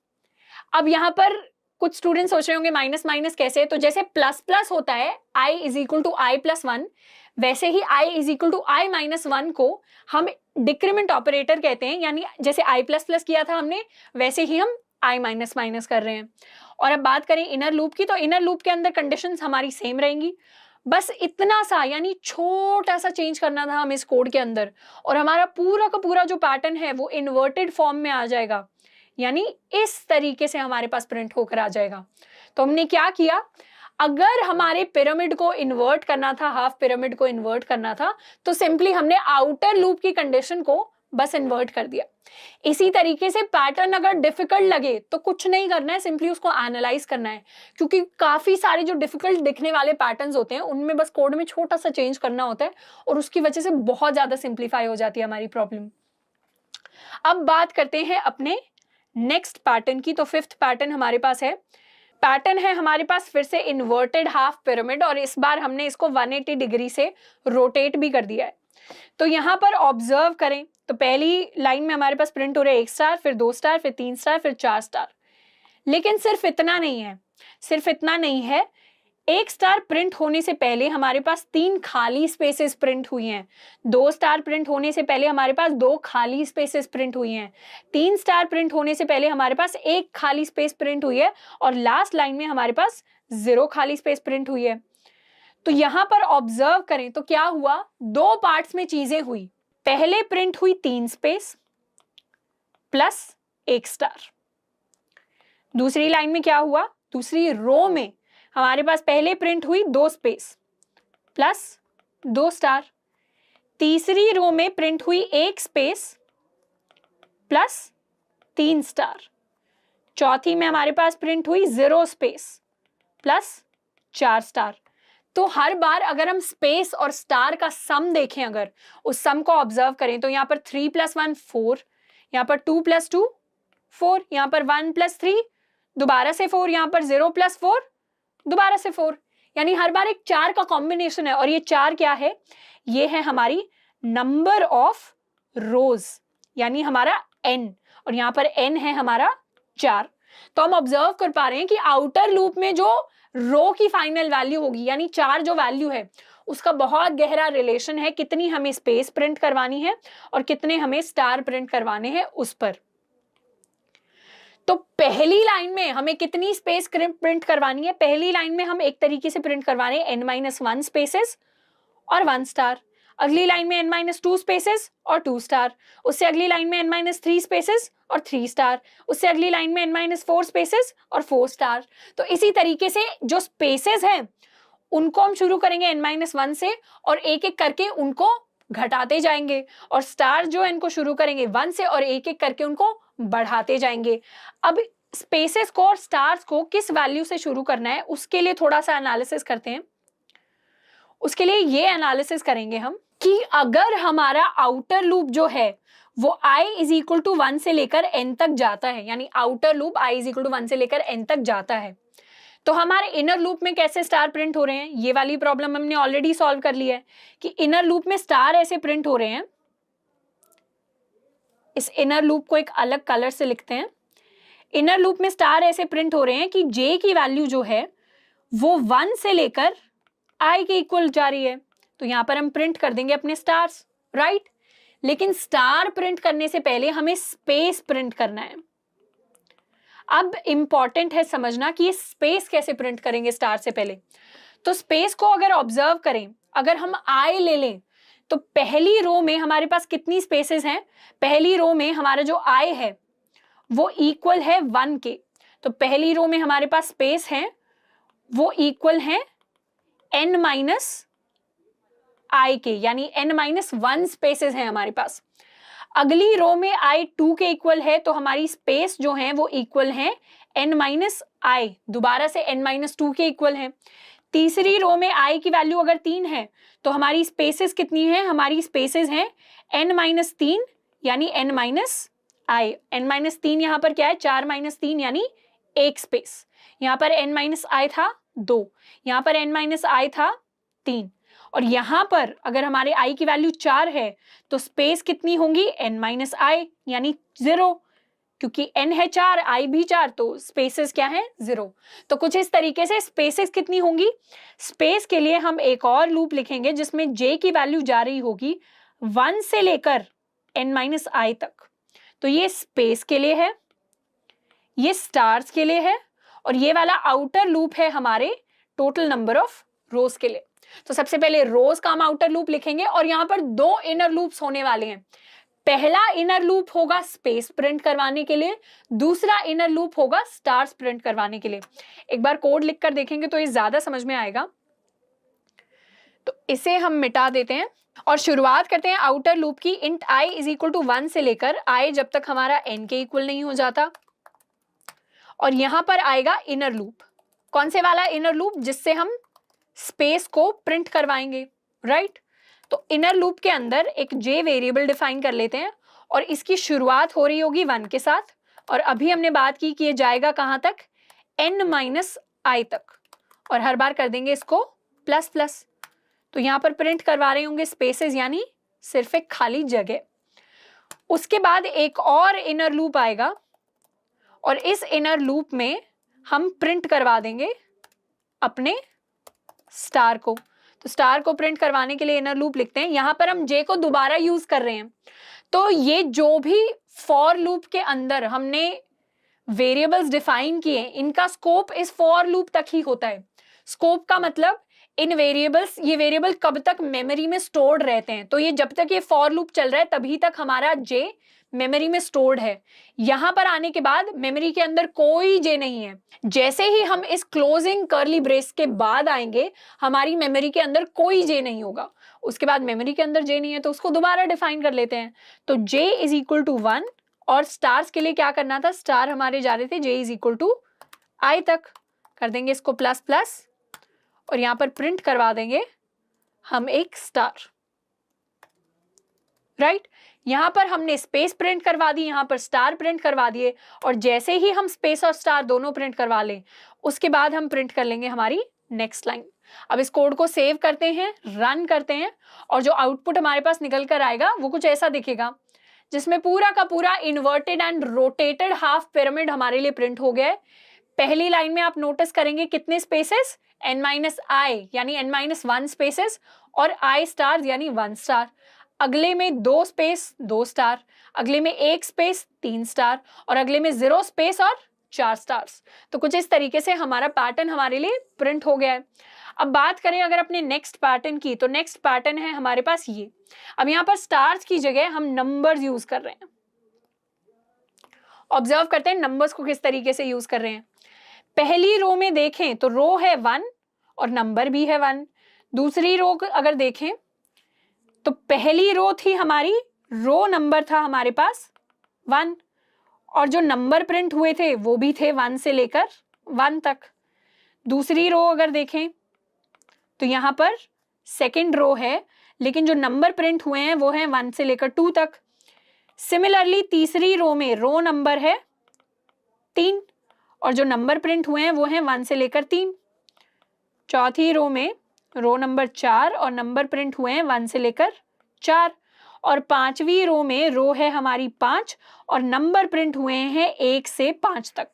अब यहाँ पर कुछ स्टूडेंट सोच रहे होंगे माइनस माइनस कैसे, तो जैसे प्लस प्लस होता है i is equal to i plus 1, वैसे ही i is equal to i minus 1 को हम डिक्रीमेंट ऑपरेटर कहते हैं, यानी जैसे i प्लस प्लस किया था हमने वैसे ही हम i माइनस माइनस कर रहे हैं। और अब बात करें इनर लूप की, तो इनर लूप के अंदर कंडीशंस हमारी सेम रहेंगी, बस इतना सा यानी छोटा सा चेंज करना था हमें इस कोड के अंदर, और हमारा पूरा का पूरा जो पैटर्न है वो इन्वर्टेड फॉर्म में आ जाएगा, यानी इस तरीके से हमारे पास प्रिंट होकर आ जाएगा। तो हमने क्या किया, अगर हमारे पिरामिड को इन्वर्ट करना था, हाफ पिरामिड को इन्वर्ट करना था, तो सिंपली हमने आउटर लूप की कंडीशन को बस इन्वर्ट कर दिया। इसी तरीके से पैटर्न अगर डिफिकल्ट लगे तो कुछ नहीं करना है, सिंपली उसको एनालाइज करना है, क्योंकि काफी सारे जो डिफिकल्ट दिखने वाले पैटर्न्स होते हैं उनमें बस कोड में छोटा सा चेंज करना होता है, और उसकी वजह से बहुत ज्यादा सिंप्लीफाई हो जाती है हमारी प्रॉब्लम। अब बात करते हैं अपने नेक्स्ट पैटर्न की। तो फिफ्थ पैटर्न हमारे पास है, पैटर्न है हमारे पास फिर से इन्वर्टेड हाफ पिरामिड, और इस बार हमने इसको 180 डिग्री से रोटेट भी कर दिया है। तो यहाँ पर ऑब्जर्व करें तो पहली लाइन में हमारे पास प्रिंट हो रहा है 1 स्टार, फिर 2 स्टार, फिर 3 स्टार, फिर 4 स्टार। लेकिन सिर्फ इतना नहीं है, 1 स्टार प्रिंट होने से पहले हमारे पास 3 खाली स्पेसेस प्रिंट हुई हैं, 2 स्टार प्रिंट होने से पहले हमारे पास 2 खाली स्पेसेस प्रिंट हुई हैं, 3 स्टार प्रिंट होने से पहले हमारे पास 1 खाली स्पेस प्रिंट हुई है, और लास्ट लाइन में हमारे पास 0 खाली स्पेस प्रिंट हुई है। तो यहां पर ऑब्जर्व करें तो क्या हुआ, 2 पार्ट्स में चीजें हुई। पहले प्रिंट हुई 3 स्पेस प्लस 1 स्टार। दूसरी लाइन में क्या हुआ, दूसरी रो में हमारे पास पहले प्रिंट हुई 2 स्पेस प्लस 2 स्टार। तीसरी रो में प्रिंट हुई 1 स्पेस प्लस 3 स्टार। चौथी में हमारे पास प्रिंट हुई 0 स्पेस प्लस 4 स्टार। तो हर बार अगर हम स्पेस और स्टार का सम देखें, अगर उस सम को ऑब्जर्व करें तो यहाँ पर 3 + 1 4, यहाँ पर 2 + 2 4, यहाँ पर 1 + 3 दोबारा से 4, यहाँ पर 0 + 4 दोबारा से 4, यानी हर बार एक 4 का कॉम्बिनेशन है। और ये 4 क्या है, ये है हमारी नंबर ऑफ रोज, यानी हमारा n, और यहाँ पर n है हमारा 4। तो हम ऑब्जर्व कर पा रहे हैं कि आउटर लूप में जो रो की फाइनल वैल्यू होगी, यानी 4 जो वैल्यू है उसका बहुत गहरा रिलेशन है कितनी हमें स्पेस प्रिंट करवानी है और कितने हमें स्टार प्रिंट करवाने हैं उस पर। तो पहली लाइन में हमें कितनी स्पेस प्रिंट करवानी है, पहली लाइन में हम एक तरीके से प्रिंट करवा रहे हैं n-1 स्पेसेस और 1 स्टार, अगली लाइन में n-2 स्पेसेस और 2 स्टार, उससे अगली लाइन में n-3 स्पेसेस और 3 स्टार, उससे अगली लाइन में n-4 स्पेसेस और 4 स्टार। तो इसी तरीके से जो स्पेसेस हैं उनको हम शुरू करेंगे n-1 से और एक एक करके उनको घटाते जाएंगे, और स्टार जो है इनको शुरू करेंगे 1 से और एक एक करके उनको बढ़ाते जाएंगे। अब स्पेसेस को और स्टार्स को किस वैल्यू से शुरू करना है उसके लिए थोड़ा सा एनालिसिस करते हैं। उसके लिए ये एनालिसिस करेंगे हम कि अगर हमारा आउटर लूप जो है वो i = 1 से लेकर n तक जाता है, यानी आउटर लूप i = 1 से लेकर n तक जाता है, तो हमारे इनर लूप में कैसे स्टार प्रिंट हो रहे हैं, ये वाली प्रॉब्लम हमने ऑलरेडी सॉल्व कर ली है कि इनर लूप में स्टार ऐसे प्रिंट हो रहे हैं। इस इनर लूप को एक अलग कलर से लिखते हैं। इनर लूप में स्टार ऐसे प्रिंट हो रहे हैं कि j की वैल्यू जो है वो 1 से लेकर i के इक्वल जा रही है, तो यहां पर हम प्रिंट कर देंगे अपने स्टार्स, राइट। लेकिन स्टार प्रिंट करने से पहले हमें स्पेस प्रिंट करना है। अब इंपॉर्टेंट है समझना कि ये स्पेस कैसे प्रिंट करेंगे स्टार से पहले। तो स्पेस को अगर ऑब्जर्व करें, अगर हम आई ले लें तो पहली रो में हमारे पास कितनी स्पेसेस हैं? पहली रो में हमारा जो आई है वो इक्वल है 1 के। तो पहली रो में हमारे पास स्पेस है वो इक्वल है n माइनस आई के, यानी n माइनस 1 स्पेसेस हैं हमारे पास। अगली रो में i 2 के इक्वल है, तो हमारी स्पेस जो है वो इक्वल है n माइनस आई, दोबारा से n माइनस 2 के इक्वल है। तीसरी रो में i की वैल्यू अगर 3 है तो हमारी स्पेसेस कितनी है? हमारी स्पेसेस हैं n माइनस 3 यानी n माइनस आई। n माइनस 3 यहाँ पर क्या है? 4 माइनस 3 यानी 1 स्पेस। यहाँ पर n माइनस आई था 2, यहाँ पर n माइनस आई था 3, और यहाँ पर अगर हमारे i की वैल्यू 4 है तो स्पेस कितनी होंगी? n माइनस आई यानी 0, क्योंकि n है 4, i भी 4, तो स्पेसेस क्या है? 0। तो कुछ इस तरीके से स्पेसेस कितनी होंगी? स्पेस के लिए हम एक और लूप लिखेंगे जिसमें j की वैल्यू जा रही होगी 1 से लेकर n माइनस आई तक। तो ये स्पेस के लिए है, ये स्टार्स के लिए है, और ये वाला आउटर लूप है हमारे टोटल नंबर ऑफ रोज के लिए। तो सबसे पहले रोज का हम आउटर लूप लिखेंगे और यहाँ पर 2 इनर लूप्स होने वाले हैं। पहला इनर लूप होगा स्पेस प्रिंट करवाने के लिए, दूसरा इनर लूप होगा स्टार्स प्रिंट करवाने के लिए। एक बार कोड लिखकर देखेंगे तो ये ज्यादा समझ में आएगा। तो इसे हम मिटा देते हैं और शुरुआत करते हैं आउटर लूप की। Int i is equal to 1 से लेकर i जब तक हमारा n के इक्वल नहीं हो जाता। और यहां पर आएगा इनर लूप। कौन से वाला इनर लूप? जिससे हम स्पेस को प्रिंट करवाएंगे, राइट? तो इनर लूप के अंदर एक j वेरिएबल डिफाइन कर लेते हैं और इसकी शुरुआत हो रही होगी 1 के साथ, और अभी हमने बात की कि ये जाएगा कहां तक? n माइनस आई तक, और हर बार कर देंगे इसको प्लस प्लस। तो यहां पर प्रिंट करवा रहे होंगे स्पेसेस, यानी सिर्फ एक खाली जगह। उसके बाद एक और इनर लूप आएगा और इस इनर लूप में हम प्रिंट करवा देंगे अपने स्टार को। तो स्टार को प्रिंट करवाने के लिए इनर लूप लिखते हैं। यहां पर हम j को दोबारा यूज कर रहे हैं, तो ये जो भी फॉर लूप के अंदर हमने वेरिएबल्स डिफाइन किए इनका स्कोप इस फॉर लूप तक ही होता है। स्कोप का मतलब इन वेरिएबल्स, ये वेरिएबल कब तक मेमोरी में स्टोर्ड रहते हैं। तो ये जब तक ये फॉर लूप चल रहा है तभी तक हमारा j मेमोरी में स्टोर्ड है। यहां पर आने के बाद मेमोरी के अंदर कोई j नहीं है। जैसे ही हम इस क्लोजिंग कर्ली ब्रेस के बाद आएंगे हमारी मेमोरी के अंदर कोई j नहीं होगा। उसके बाद मेमोरी के अंदर j नहीं है तो उसको दोबारा डिफाइन कर लेते हैं। तो j इज इक्वल टू 1, और स्टार्स के लिए क्या करना था? स्टार हमारे जा रहे थे j इज इक्वल टू आई तक। कर देंगे इसको प्लस प्लस और यहां पर प्रिंट करवा देंगे हम एक स्टार, राइट? यहां पर हमने स्पेस प्रिंट करवा दी, यहां पर स्टार प्रिंट करवा दिए, और जैसे ही हम स्पेस और स्टार दोनों प्रिंट करवा लें उसके बाद हम प्रिंट कर लेंगे हमारी नेक्स्ट लाइन। अब इस कोड को सेव करते हैं, रन करते हैं, और जो आउटपुट हमारे पास निकल कर आएगा वो कुछ ऐसा दिखेगा जिसमें पूरा का पूरा inverted and rotated half pyramid हमारे लिए प्रिंट हो गया है। पहली लाइन में आप नोटिस करेंगे कितने स्पेसेस? n माइनस आई यानी n माइनस 1 स्पेसेस, और i स्टार यानी 1 स्टार। अगले में 2 स्पेस 2 स्टार, अगले में 1 स्पेस 3 स्टार, और अगले में 0 स्पेस और 4 स्टार्स। तो कुछ इस तरीके से हमारा पैटर्न हमारे लिए प्रिंट हो गया है। अब बात करें अगर अपने नेक्स्ट पैटर्न की, तो नेक्स्ट पैटर्न है हमारे पास ये। अब यहाँ पर स्टार्स की जगह हम नंबर्स यूज कर रहे हैं। ऑब्जर्व करते हैं नंबर्स को किस तरीके से यूज कर रहे हैं। पहली रो में देखें तो रो है 1 और नंबर भी है 1। दूसरी रो अगर देखें तो पहली रो थी हमारी, रो नंबर था हमारे पास 1, और जो नंबर प्रिंट हुए थे वो भी थे 1 से लेकर 1 तक। दूसरी रो अगर देखें तो यहाँ पर सेकंड रो है, लेकिन जो नंबर प्रिंट हुए हैं वो हैं 1 से लेकर 2 तक। सिमिलरली तीसरी रो में रो नंबर है 3 और जो नंबर प्रिंट हुए हैं वो हैं 1 से लेकर 3। चौथी रो में रो नंबर 4 और नंबर प्रिंट हुए हैं 1 से लेकर 4। और पांचवी रो में रो है हमारी 5 और नंबर प्रिंट हुए हैं 1 से 5 तक।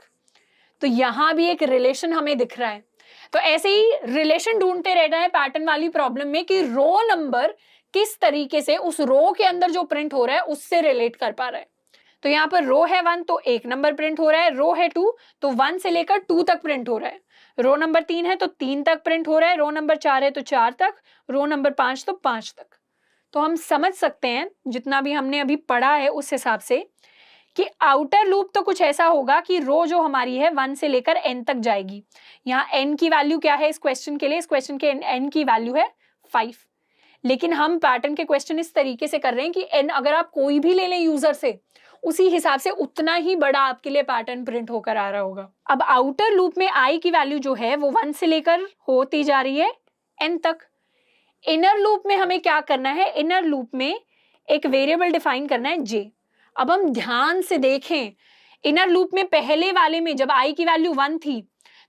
तो यहां भी एक रिलेशन हमें दिख रहा है। तो ऐसे ही रिलेशन ढूंढते रहना है पैटर्न वाली प्रॉब्लम में कि रो नंबर किस तरीके से उस रो के अंदर जो प्रिंट हो रहा है उससे रिलेट कर पा रहा है। तो यहाँ पर रो है 1 तो 1 नंबर प्रिंट हो रहा है, रो है 2 तो 1 से लेकर 2 तक प्रिंट हो रहा है, रो नंबर 3 है तो 3 तक प्रिंट हो रहा है, रो नंबर 4 है तो 4 तक, रो नंबर 5 तो 5 तक। तो हम समझ सकते हैं जितना भी हमने अभी पढ़ा है उस हिसाब से कि आउटर लूप तो कुछ ऐसा होगा कि रो जो हमारी है 1 से लेकर n तक जाएगी। यहाँ n की वैल्यू क्या है इस क्वेश्चन के लिए, इस क्वेश्चन के n की वैल्यू है 5। लेकिन हम पैटर्न के क्वेश्चन इस तरीके से कर रहे हैं कि n अगर आप कोई भी ले लें यूजर से, उसी हिसाब से उतना ही बड़ा आपके लिए पैटर्न प्रिंट होकर आ रहा होगा। अब आउटर लूप में i की वैल्यू जो है वो 1 से लेकर होती जा रही है n तक। इनर लूप में हमें क्या करना है, इनर लूप में एक वेरिएबल डिफाइन करना है j। अब हम ध्यान से देखें, इनर लूप में पहले वाले में जब i की वैल्यू 1 थी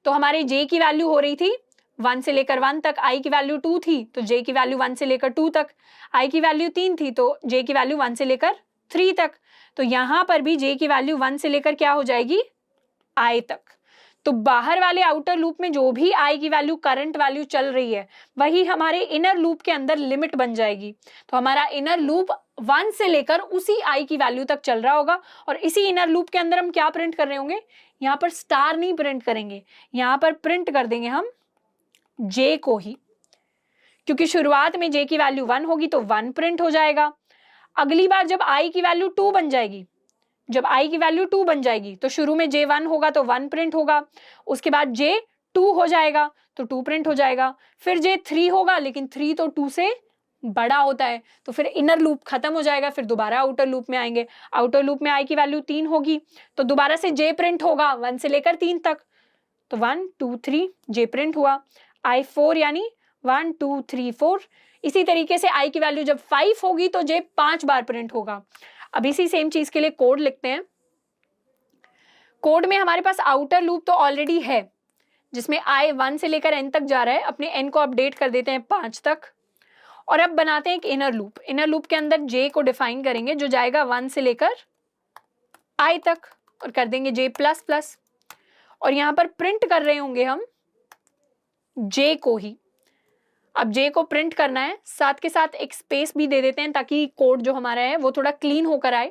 तो हमारे j की वैल्यू हो रही थी 1 से लेकर 1 तक, i की वैल्यू 2 थी तो j की वैल्यू 1 से लेकर 2 तक, i की वैल्यू 3 थी तो j की वैल्यू 1 से लेकर 3 तक। तो यहां पर भी j की वैल्यू 1 से लेकर क्या हो जाएगी, i तक। तो बाहर वाले आउटर लूप में जो भी i की वैल्यू करंट वैल्यू चल रही है वही हमारे इनर लूप के अंदर लिमिट बन जाएगी। तो हमारा इनर लूप 1 से लेकर उसी i की वैल्यू तक चल रहा होगा और इसी इनर लूप के अंदर हम क्या प्रिंट कर रहे होंगे, यहाँ पर स्टार नहीं प्रिंट करेंगे, यहाँ पर प्रिंट कर देंगे हम j को ही, क्योंकि शुरुआत में j की वैल्यू 1 होगी तो 1 प्रिंट हो जाएगा। अगली बार जब i की वैल्यू 2 बन जाएगी, जब i की वैल्यू 2 बन जाएगी तो शुरू में j 1 होगा तो 1 प्रिंट होगा, उसके बाद j 2 हो जाएगा तो 2 प्रिंट हो जाएगा, फिर j 3 होगा लेकिन 3 तो 2 से बड़ा होता है तो फिर इनर लूप खत्म हो जाएगा, फिर दोबारा आउटर लूप में आएंगे। आउटर लूप में i की वैल्यू 3 होगी तो दोबारा से j प्रिंट होगा 1 से लेकर 3 तक, तो 1 2 3 j प्रिंट हुआ, i 4 यानी 1 2 3 4। इसी तरीके से i की वैल्यू जब 5 होगी तो j 5 बार प्रिंट होगा। अब इसी सेम चीज के लिए कोड लिखते हैं। कोड में हमारे पास आउटर लूप तो ऑलरेडी है जिसमें i 1 से लेकर n तक जा रहा है, अपने n को अपडेट कर देते हैं 5 तक और अब बनाते हैं एक इनर लूप। इनर लूप के अंदर j को डिफाइन करेंगे जो जाएगा 1 से लेकर i तक और कर देंगे j प्लस प्लस और यहाँ पर प्रिंट कर रहे होंगे हम j को ही। अब j को प्रिंट करना है, साथ के साथ एक स्पेस भी दे देते हैं ताकि कोड जो हमारा है वो थोड़ा क्लीन होकर आए।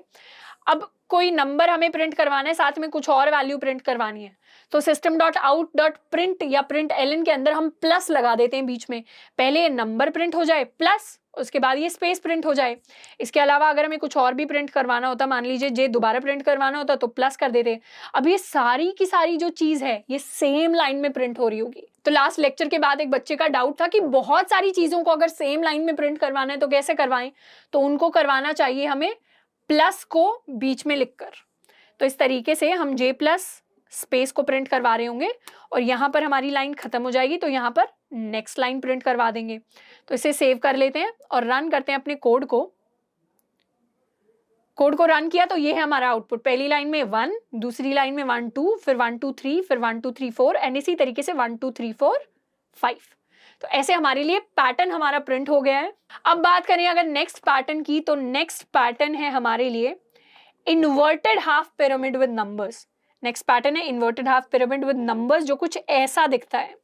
अब कोई नंबर हमें प्रिंट करवाना है, साथ में कुछ और वैल्यू प्रिंट करवानी है तो system dot out dot print या प्रिंट एलन के अंदर हम प्लस लगा देते हैं बीच में, पहले ये नंबर प्रिंट हो जाए प्लस उसके बाद ये स्पेस प्रिंट हो जाए। इसके अलावा अगर हमें कुछ और भी प्रिंट करवाना होता, मान लीजिए जे दोबारा प्रिंट करवाना होता तो प्लस कर देते। अब ये सारी की सारी जो चीज है ये सेम लाइन में प्रिंट हो रही होगी। तो लास्ट लेक्चर के बाद एक बच्चे का डाउट था कि बहुत सारी चीजों को अगर सेम लाइन में प्रिंट करवाना है तो कैसे करवाएं, तो उनको करवाना चाहिए हमें प्लस को बीच में लिखकर। तो इस तरीके से हम j प्लस स्पेस को प्रिंट करवा रहे होंगे और यहाँ पर हमारी लाइन खत्म हो जाएगी तो यहाँ पर नेक्स्ट लाइन प्रिंट करवा देंगे। तो इसे सेव कर लेते हैं और रन करते हैं अपने कोड को। कोड को रन किया तो ये है हमारा आउटपुट, पहली लाइन में 1, दूसरी लाइन में 1 2, फिर 1 2 3, फिर 1 2 3 4 एंड इसी तरीके से 1 2 3 4 5। तो ऐसे हमारे लिए पैटर्न हमारा प्रिंट हो गया है। अब बात करें अगर नेक्स्ट पैटर्न की, तो नेक्स्ट पैटर्न है हमारे लिए inverted half pyramid with numbers. Next pattern है inverted half pyramid with numbers, जो कुछ ऐसा दिखता है।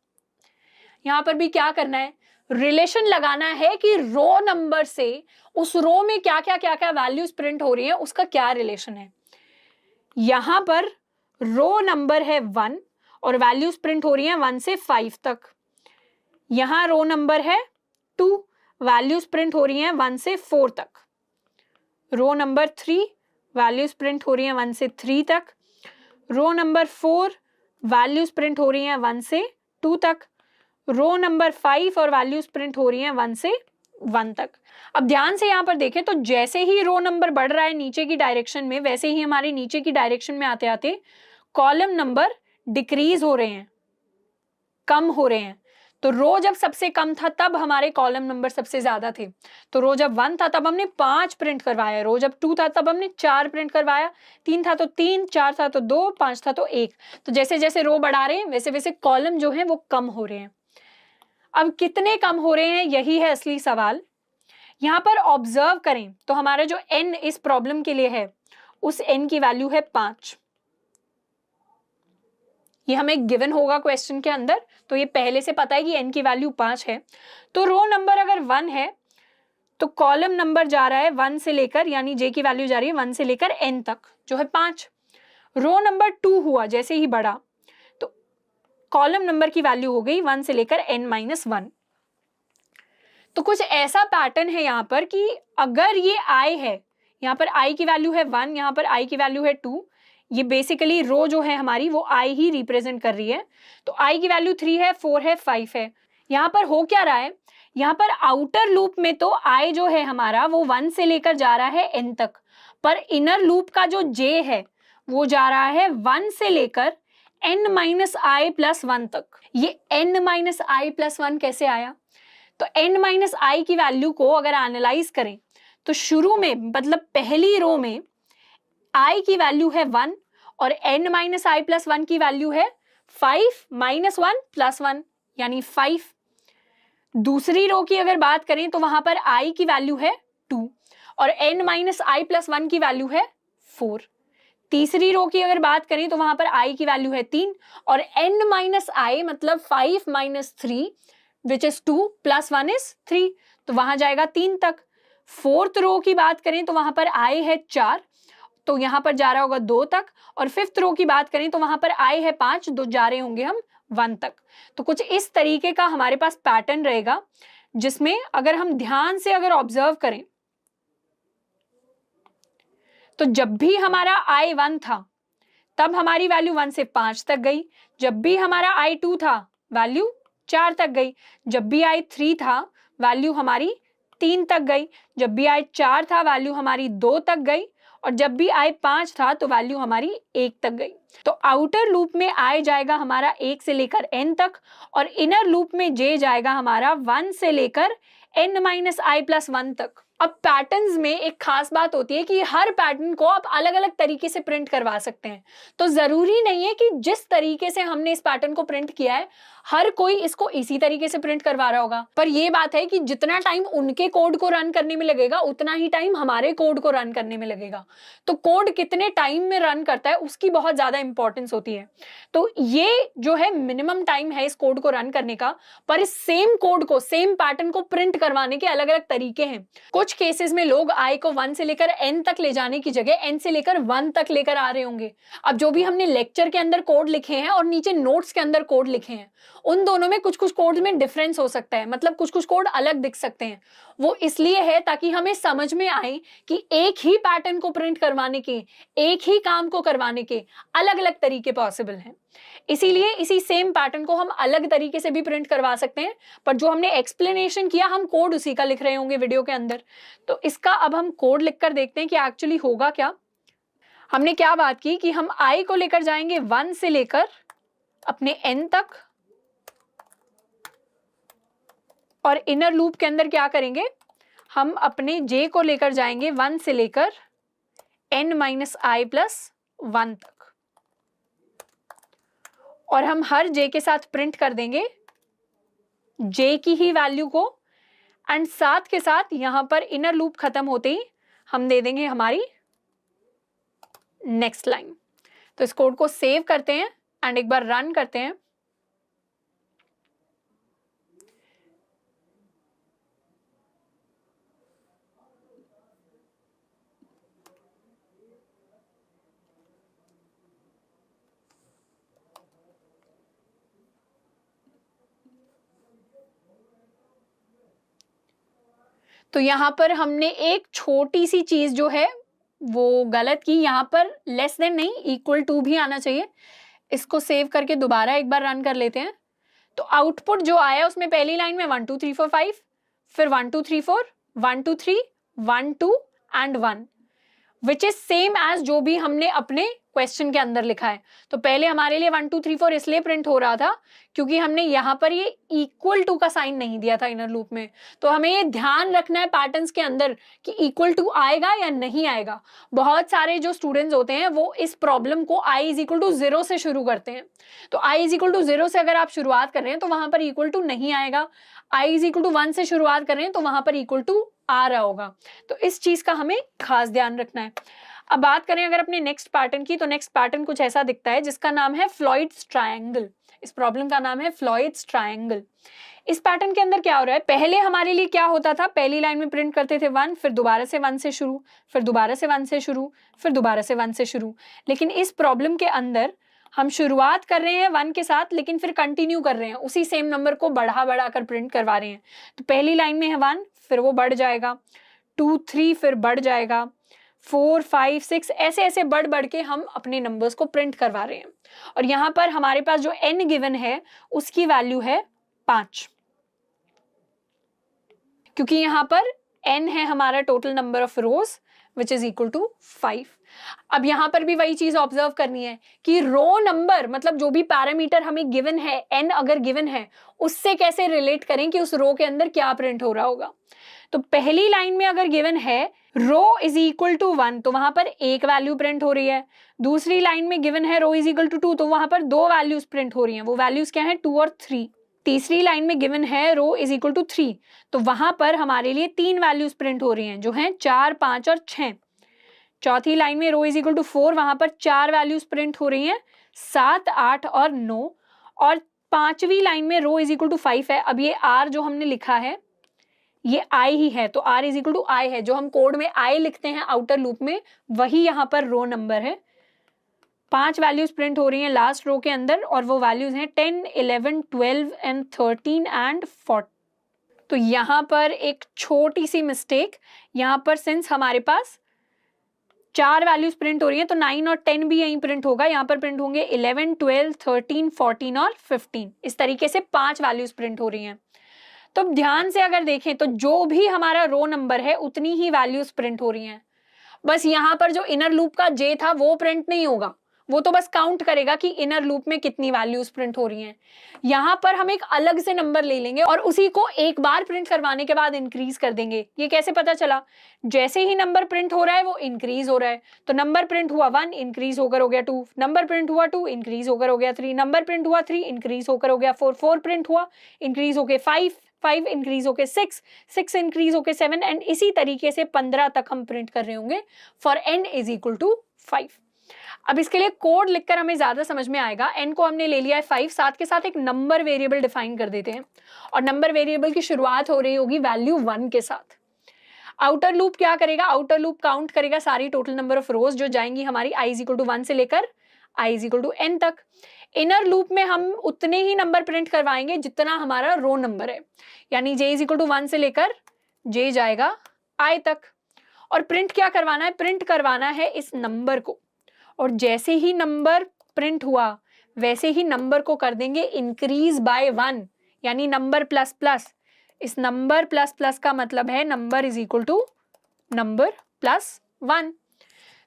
यहाँ पर भी क्या करना है, रिलेशन लगाना है कि रो नंबर से उस रो में क्या क्या वैल्यूज प्रिंट हो रही है उसका क्या रिलेशन है। यहाँ पर रो नंबर है 1 और वैल्यूज प्रिंट हो रही हैं 1 से 5 तक। यहाँ रो नंबर है 2, वैल्यूज प्रिंट हो रही हैं 1 से 4 तक। रो नंबर 3, वैल्यूज प्रिंट हो रही हैं 1 से 3 तक। रो नंबर 4, वैल्यूज प्रिंट हो रही हैं 1 से 2 तक। रो नंबर 5 और वैल्यूज प्रिंट हो रही हैं 1 से 1 तक। अब ध्यान से यहाँ पर देखें तो जैसे ही रो नंबर बढ़ रहा है नीचे की डायरेक्शन में, वैसे ही हमारे नीचे की डायरेक्शन में आते आते कॉलम नंबर डिक्रीज हो रहे हैं, कम हो रहे हैं। तो रो जब सबसे कम था तब हमारे कॉलम नंबर सबसे ज्यादा थे। तो रो जब 1 था तब हमने 5 प्रिंट करवाया, रो जब 2 था तब हमने 4 प्रिंट करवाया, 3 था तो 3, 4 था तो 2, 5 था तो 1। तो जैसे जैसे रो बढ़ा रहे हैं वैसे वैसे कॉलम जो है वो कम हो रहे हैं। अब कितने कम हो रहे हैं यही है असली सवाल। यहाँ पर ऑब्जर्व करें तो हमारा जो n इस प्रॉब्लम के लिए है उस n की वैल्यू है 5। ये हमें गिवन होगा क्वेश्चन के अंदर, तो ये पहले से पता है कि n की वैल्यू 5 है। तो रो नंबर अगर 1 है तो कॉलम नंबर जा रहा है 1 से लेकर, यानी जे की वैल्यू जा रही है 1 से लेकर n तक, जो है 5। रो नंबर 2 हुआ जैसे ही बढ़ा, तो कॉलम नंबर की वैल्यू हो गई 1 से लेकर n-1। तो कुछ ऐसा पैटर्न है यहाँ पर कि अगर ये i है, यहाँ पर i की वैल्यू है 1, यहाँ पर i की वैल्यू है 2, ये बेसिकली रो जो है हमारी वो i ही रिप्रेजेंट कर रही है। तो i की वैल्यू 3 है, 4 है, 5 है। यहाँ पर हो क्या रहा है, यहाँ पर आउटर लूप में तो i जो है हमारा वो 1 से लेकर जा रहा है n तक, पर इनर लूप का जो j है वो जा रहा है 1 से लेकर n-i+1 तक। ये n-i+1 कैसे आया? तो n-i की वैल्यू को अगर एनालाइज करें तो शुरू में मतलब पहली रो में i की वैल्यू है 1 और n-i+1 की वैल्यू है 5 -1 +1 यानी 5। दूसरी रो की अगर बात करें तो वहां पर i की वैल्यू है 2 और n-i+1 की वैल्यू है 4। तीसरी रो की अगर बात करें तो वहां पर i की वैल्यू है 3 और n-i मतलब 5 - 3 विच इज 2 + 1 is 3, तो वहां जाएगा 3 तक। फोर्थ रो की बात करें तो वहां पर i है 4, तो यहां पर जा रहा होगा 2 तक, और फिफ्थ रो की बात करें तो वहां पर i है 5, तो जा रहे होंगे हम 1 तक। तो कुछ इस तरीके का हमारे पास पैटर्न रहेगा, जिसमें अगर हम ध्यान से अगर ऑब्जर्व करें तो जब भी हमारा i 1 था तब हमारी वैल्यू 1 से 5 तक गई, जब भी हमारा i 2 था वैल्यू 4 तक गई, जब भी i 3 था वैल्यू हमारी 3 तक गई, जब भी i 4 था वैल्यू हमारी 2 तक गई, और जब भी i 5 था तो वैल्यू हमारी 1 तक गई। तो आउटर लूप में i जाएगा हमारा 1 से लेकर n तक, और इनर लूप में j जाएगा हमारा 1 से लेकर n-i+1 तक। अब पैटर्न्स में एक खास बात होती है कि हर पैटर्न को आप अलग अलग तरीके से प्रिंट करवा सकते हैं। तो जरूरी नहीं है कि जिस तरीके से हमने इस पैटर्न को प्रिंट किया है हर कोई इसको इसी तरीके से प्रिंट करवा रहा होगा, पर यह बात है कि जितना टाइम उनके कोड को रन करने में लगेगा उतना ही टाइम हमारे कोड को रन करने में लगेगा। तो कोड कितने टाइम में रन करता है उसकी बहुत ज्यादा इंपॉर्टेंस होती है। तो ये जो है मिनिमम टाइम है इस कोड को रन करने का, पर इस सेम कोड को, सेम पैटर्न को प्रिंट करवाने के अलग अलग तरीके हैं। कुछ केसेस में लोग i को 1 से लेकर n तक ले जाने की जगह n से लेकर 1 तक लेकर आ रहे होंगे। अब जो भी हमने लेक्चर के अंदर कोड लिखे हैं और नीचे नोट्स के अंदर कोड लिखे हैं, उन दोनों में कुछ कुछ कोड में डिफरेंस हो सकता है, मतलब कुछ कुछ कोड अलग दिख सकते हैं। वो इसलिए है ताकि हमें समझ में आए कि एक ही पैटर्न को प्रिंट करवाने के, एक ही काम को करवाने के अलग अलग तरीके पॉसिबल हैं। इसीलिए इसी सेम पैटर्न को हम अलग तरीके से भी प्रिंट करवा सकते हैं, पर जो हमने एक्सप्लेनेशन किया हम कोड उसी का लिख रहे होंगे वीडियो के अंदर। तो इसका अब हम कोड लिखकर देखते हैं कि एक्चुअली होगा क्या। हमने क्या बात की कि हम i को लेकर जाएंगे 1 से लेकर अपने n तक, और इनर लूप के अंदर क्या करेंगे, हम अपने j को लेकर जाएंगे 1 से लेकर n-i+1 तक, और हम हर j के साथ प्रिंट कर देंगे j की ही वैल्यू को, एंड साथ के साथ यहां पर इनर लूप खत्म होते ही हम दे देंगे हमारी नेक्स्ट लाइन। तो इस कोड को सेव करते हैं एंड एक बार रन करते हैं। तो यहां पर हमने एक छोटी सी चीज जो है वो गलत की, यहां पर लेस देन नहीं इक्वल टू भी आना चाहिए। इसको सेव करके दोबारा एक बार रन कर लेते हैं। तो आउटपुट जो आया उसमें पहली लाइन में 1 2 3 4 5, फिर 1 2 3 4, 1 2 3, 1 2 and 1, which is same as जो भी हमने अपने क्वेश्चन के अंदर लिखा है। तो पहले हमारे लिए 1 2 3 4 इसलिए प्रिंट हो रहा था क्योंकि हमने यहाँ पर ये इक्वल टू का साइन नहीं दिया था इनर लूप में। तो हमें ये ध्यान रखना है पैटर्न्स के अंदर कि इक्वल टू आएगा या नहीं आएगा। बहुत सारे जो स्टूडेंट्स होते हैं वो इस प्रॉब्लम को i = 0 से शुरू करते हैं। तो i = 0 से अगर आप शुरुआत कर रहे हैं तो वहां पर इक्वल टू नहीं आएगा, i = 1 से शुरुआत कर रहे हैं तो वहां पर इक्वल टू आ रहा होगा। तो इस चीज का हमें खास ध्यान रखना है। अब बात करें अगर अपने नेक्स्ट पैटर्न की, तो नेक्स्ट पैटर्न कुछ ऐसा दिखता है जिसका नाम है फ्लॉयड्स ट्रायंगल। इस प्रॉब्लम का नाम है फ्लॉयड्स ट्रायंगल। इस पैटर्न के अंदर क्या हो रहा है, पहले हमारे लिए क्या होता था, पहली लाइन में प्रिंट करते थे 1, फिर दोबारा से 1 से शुरू, फिर दोबारा से 1 से शुरू, फिर दोबारा से 1 से शुरू। लेकिन इस प्रॉब्लम के अंदर हम शुरुआत कर रहे हैं 1 के साथ, लेकिन फिर कंटिन्यू कर रहे हैं, उसी सेम नंबर को बढ़ा कर प्रिंट करवा रहे हैं। तो पहली लाइन में है 1, फिर वो बढ़ जाएगा 2 3, फिर बढ़ जाएगा 4 5 6, ऐसे ऐसे बढ़ के हम अपने नंबर्स को प्रिंट करवा रहे हैं। और यहाँ पर हमारे पास जो n गिवन है उसकी वैल्यू है 5, क्योंकि यहाँ पर n है हमारा total number of rows which is equal to 5। अब यहाँ पर भी वही चीज ऑब्जर्व करनी है कि रो नंबर मतलब जो भी पैरामीटर हमें गिवन है, n अगर गिवन है, उससे कैसे रिलेट करें कि उस रो के अंदर क्या प्रिंट हो रहा होगा। तो पहली लाइन में अगर गिवन है रो इज इक्वल टू 1, तो वहां पर एक वैल्यू प्रिंट हो रही है। दूसरी लाइन में गिवन है रो इज इक्वल टू 2, तो वहां पर दो वैल्यूज प्रिंट हो रही हैं। वो वैल्यूज क्या है, 2 और 3। तीसरी लाइन में गिवन है रो इज इक्वल टू 3, तो वहां पर हमारे लिए 3 वैल्यूज प्रिंट हो रही हैं जो हैं 4 5 और 6। चौथी लाइन में रो इज इक्वल टू 4, वहां पर 4 वैल्यूज प्रिंट हो रही हैं 7 8 और 9। और पांचवी लाइन में रो इज इक्वल टू 5 है। अब ये r जो हमने लिखा है ये i ही है, तो r is equal to i है। जो हम कोड में i लिखते हैं आउटर लूप में, वही यहाँ पर रो नंबर है। 5 वैल्यूज प्रिंट हो रही हैं लास्ट रो के अंदर, और वो वैल्यूज हैं 10 11 12 एंड 13 एंड 4। तो यहाँ पर एक छोटी सी मिस्टेक, यहाँ पर सिंस हमारे पास 4 वैल्यूज प्रिंट हो रही हैं तो 9 और 10 भी यहीं प्रिंट होगा। यहाँ पर प्रिंट होंगे 11 12 13 14 और 15। इस तरीके से 5 वैल्यूज प्रिंट हो रही हैं। तो ध्यान से अगर देखें तो जो भी हमारा रो नंबर है उतनी ही वैल्यूज प्रिंट हो रही हैं। बस यहाँ पर जो इनर लूप का j था वो प्रिंट नहीं होगा, वो तो बस काउंट करेगा कि इनर लूप में कितनी वैल्यूज प्रिंट हो रही हैं। यहाँ पर हम एक अलग से नंबर ले लेंगे और उसी को एक बार प्रिंट करवाने के बाद इंक्रीज कर देंगे। ये कैसे पता चला, जैसे ही नंबर प्रिंट हो रहा है वो इंक्रीज हो रहा है। तो नंबर प्रिंट हुआ 1, इंक्रीज होकर हो गया 2, नंबर प्रिंट हुआ 2, इंक्रीज होकर हो गया 3, नंबर प्रिंट हुआ 3, इंक्रीज होकर हो गया 4, 4 प्रिंट हुआ, इंक्रीज होकर 5, 5 इंक्रीज होके 6, 6 इंक्रीज होके 7, एंड इसी तरीके से 15 तक हम प्रिंट कर रहे होंगे for n is equal to 5। अब इसके लिए कोड लिखकर हमें ज्यादा समझ में आएगा। n को हमने ले लिया है 5, साथ के साथ एक नंबर वेरिएबल डिफाइन कर देते हैं, और नंबर वेरिएबल की शुरुआत हो रही होगी वैल्यू 1 के साथ। आउटर लूप क्या करेगा, आउटर लूप काउंट करेगा सारी टोटल नंबर ऑफ रोज जो जाएंगी हमारी i इज इक्वल टू 1 से लेकर i is equal to n तक। इनर लूप में हम उतने ही नंबर प्रिंट करवाएंगे जितना हमारा रो नंबर है, यानी j इज इक्वल टू 1 से लेकर j जाएगा i तक। और प्रिंट क्या करवाना है, प्रिंट करवाना है इस नंबर को, और जैसे ही नंबर प्रिंट हुआ वैसे ही नंबर को कर देंगे इंक्रीज बाय 1, यानी नंबर प्लस प्लस। इस नंबर प्लस प्लस का मतलब है number is equal to number plus 1।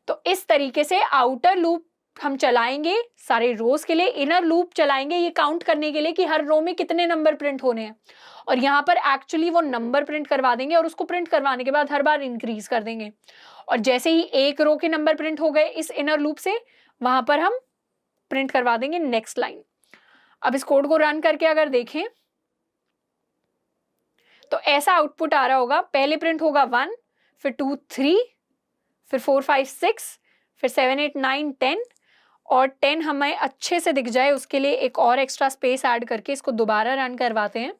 तो इस तरीके से आउटर लूप हम चलाएंगे सारे रोज के लिए, इनर लूप चलाएंगे ये काउंट करने के लिए कि हर रो में कितने नंबर प्रिंट होने हैं, और यहाँ पर एक्चुअली वो नंबर प्रिंट करवा देंगे और उसको प्रिंट करवाने के बाद हर बार इंक्रीज कर देंगे। और जैसे ही एक रो के नंबर प्रिंट हो गए इस इनर लूप से, वहां पर हम प्रिंट करवा देंगे नेक्स्ट लाइन। अब इस कोड को रन करके अगर देखें तो ऐसा आउटपुट आ रहा होगा, पहले प्रिंट होगा 1, फिर 2 3, फिर 4 5 6, फिर 7 8 9 10, और 10 हमें अच्छे से दिख जाए उसके लिए एक और एक्स्ट्रा स्पेस ऐड करके इसको दोबारा रन करवाते हैं।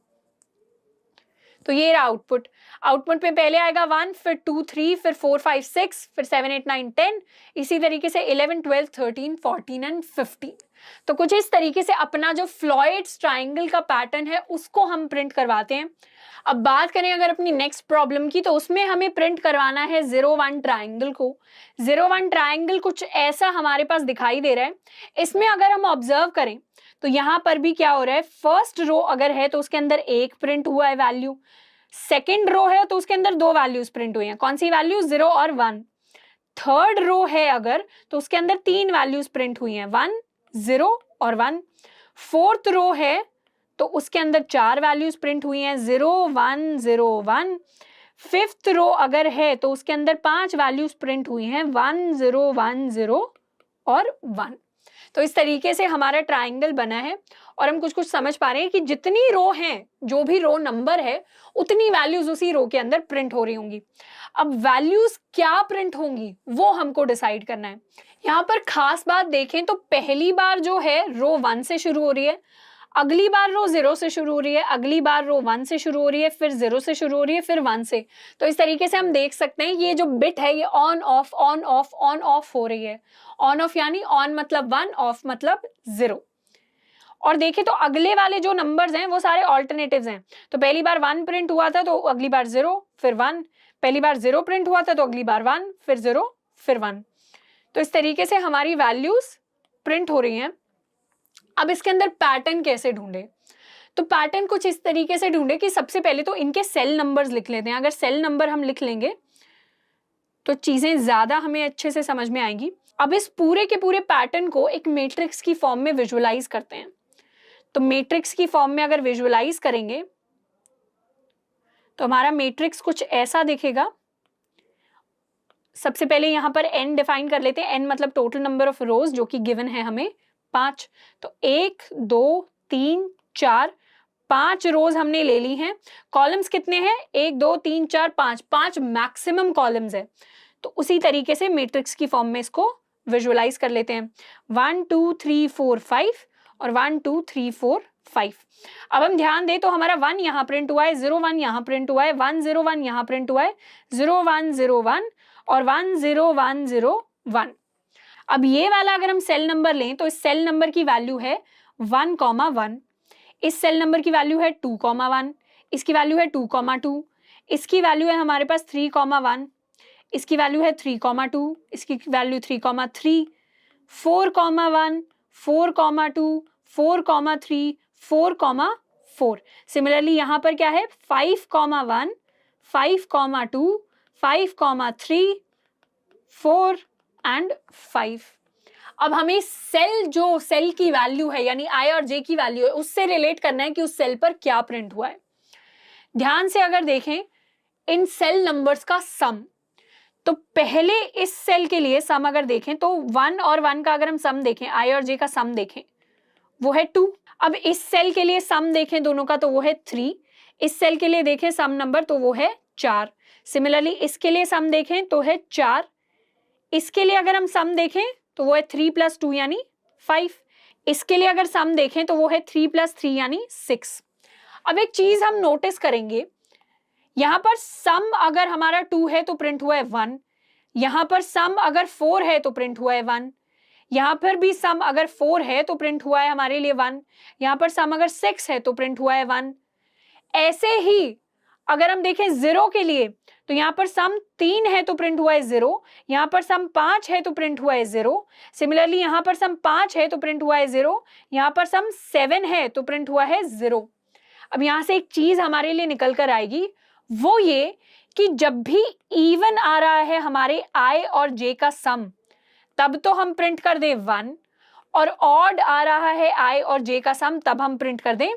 तो ये रहा आउटपुट। आउटपुट में पहले आएगा 1, फिर 2 3, फिर 4 5 6, फिर 7 8 9 10, इसी तरीके से 11 12 13 14 एंड 15। तो कुछ इस तरीके से अपना जो फ्लॉयड्स ट्राइंगल का पैटर्न है उसको हम प्रिंट करवाते हैं। अब बात करें अगर अपनी नेक्स्ट प्रॉब्लम की, तो उसमें हमें प्रिंट करवाना है 0 1 ट्राइंगल को। 0 1 ट्राइंगल कुछ ऐसा हमारे पास दिखाई दे रहा है। इसमें अगर हम ऑब्जर्व करें तो यहाँ पर भी क्या हो रहा है, फर्स्ट रो अगर है तो उसके अंदर एक प्रिंट हुआ है वैल्यू, सेकेंड रो है तो उसके अंदर दो वैल्यूज प्रिंट हुई हैं। कौन सी वैल्यू, 0 और 1। थर्ड रो है अगर तो उसके अंदर 3 वैल्यूज प्रिंट हुई हैं, 1 0 और 1। फोर्थ रो है तो उसके अंदर 4 वैल्यूज प्रिंट हुई हैं, 0 1 0 1। फिफ्थ रो अगर है तो उसके अंदर 5 वैल्यूज प्रिंट हुई हैं, 1 0 1 0 और 1। तो इस तरीके से हमारा ट्राइंगल बना है और हम कुछ कुछ समझ पा रहे हैं कि जितनी रो हैं, जो भी रो नंबर है, उतनी वैल्यूज उसी रो के अंदर प्रिंट हो रही होंगी। अब वैल्यूज क्या प्रिंट होंगी वो हमको डिसाइड करना है। यहाँ पर खास बात देखें तो पहली बार जो है रो 1 से शुरू हो रही है, अगली बार रो 0 से शुरू हो रही है, अगली बार रो 1 से शुरू हो रही है, फिर 0 से शुरू हो रही है, फिर 1 से। तो इस तरीके से हम देख सकते हैं ये जो बिट है ये on off on off on off हो रही है। ऑन ऑफ यानी ऑन मतलब 1, ऑफ मतलब 0। और देखें तो अगले वाले जो नंबर्स हैं वो सारे ऑल्टरनेटिव्स हैं। तो पहली बार 1 प्रिंट हुआ था तो अगली बार 0 फिर 1, पहली बार 0 प्रिंट हुआ था तो अगली बार 1 फिर 0 फिर 1। तो इस तरीके से हमारी वैल्यूज प्रिंट हो रही हैं। अब इसके अंदर पैटर्न कैसे ढूंढे? तो पैटर्न कुछ इस तरीके से ढूंढे कि सबसे पहले तो इनके सेल नंबर्स लिख लेते हैं। अगर सेल नंबर हम लिख लेंगे तो चीजें ज्यादा हमें अच्छे से समझ में आएंगी। अब इस पूरे के पूरे पैटर्न को एक मैट्रिक्स की फॉर्म में विजुअलाइज करते हैं। तो मैट्रिक्स की फॉर्म में अगर विजुअलाइज करेंगे तो हमारा मैट्रिक्स कुछ ऐसा दिखेगा। सबसे पहले यहां पर n डिफाइन कर लेते हैं। n मतलब टोटल नंबर ऑफ रोज जो कि गिवन है हमें 5। तो 1 2 3 4 5 रोज हमने ले ली हैं। कॉलम्स कितने हैं? 1 2 3 4 5, 5 मैक्सिमम कॉलम्स है। तो उसी तरीके से मैट्रिक्स की फॉर्म में इसको विजुअलाइज कर लेते हैं। 1 2 3 4 5 और 1 2 3 4 5। अब हम ध्यान दें तो हमारा 1 यहाँ प्रिंट हुआ है, 0 1 यहाँ प्रिंट हुआ है, 1 0 1 यहाँ प्रिंट हुआ है, 0 1 0 1 और 1 0 1 0 1। अब ये वाला अगर हम सेल नंबर लें तो इस सेल नंबर की वैल्यू है 1,1, इस सेल नंबर की वैल्यू है 2,1, इसकी वैल्यू है 2,2, इसकी वैल्यू है हमारे पास 3,1, इसकी वैल्यू है 3,2, इसकी वैल्यू 3,3, 4,1, 4,2, 4,3, 4,4। सिमिलरली यहाँ पर क्या है? 5,1, 5,2, 5,3, 4 एंड 5। अब हमें सेल की वैल्यू है यानी आई और जे की वैल्यू है उससे रिलेट करना है कि उस सेल पर क्या प्रिंट हुआ है। ध्यान से अगर देखें इन सेल नंबर्स का सम, तो पहले इस सेल के लिए सम अगर देखें तो 1 और 1 का अगर हम सम देखें, आई और जे का सम देखें वो है 2। अब इस सेल के लिए सम देखें दोनों का तो वो है 3। इस सेल के लिए देखें सम नंबर तो वो है 4। सिमिलरली इसके लिए सम देखें तो है 4। इसके लिए अगर हम सम देखें तो वो है 3 + 2 यानी 5। इसके लिए अगर सम देखें तो वो है 3 + 3 यानी 6। अब एक चीज हम नोटिस करेंगे, यहां पर सम अगर हमारा 2 है तो प्रिंट हुआ है 1, यहां पर सम अगर 4 है तो प्रिंट हुआ है 1, यहां पर भी सम अगर 4 है तो प्रिंट हुआ है हमारे लिए 1, यहां पर सम अगर 6 है तो प्रिंट हुआ है 1। ऐसे ही अगर हम देखें 0 के लिए तो यहाँ पर सम 3 है तो प्रिंट हुआ है 0, यहाँ पर सम 5 है तो प्रिंट हुआ है 0। सिमिलरली यहाँ पर सम 5 है तो प्रिंट हुआ है 0, यहाँ पर सम 7 है तो प्रिंट हुआ है 0। अब यहाँ से एक चीज हमारे लिए निकल कर आएगी, वो ये कि जब भी इवन आ रहा है हमारे आई और जे का सम तब तो हम प्रिंट कर दें 1, और ऑड आ रहा है आई और जे का सम तब हम प्रिंट कर दें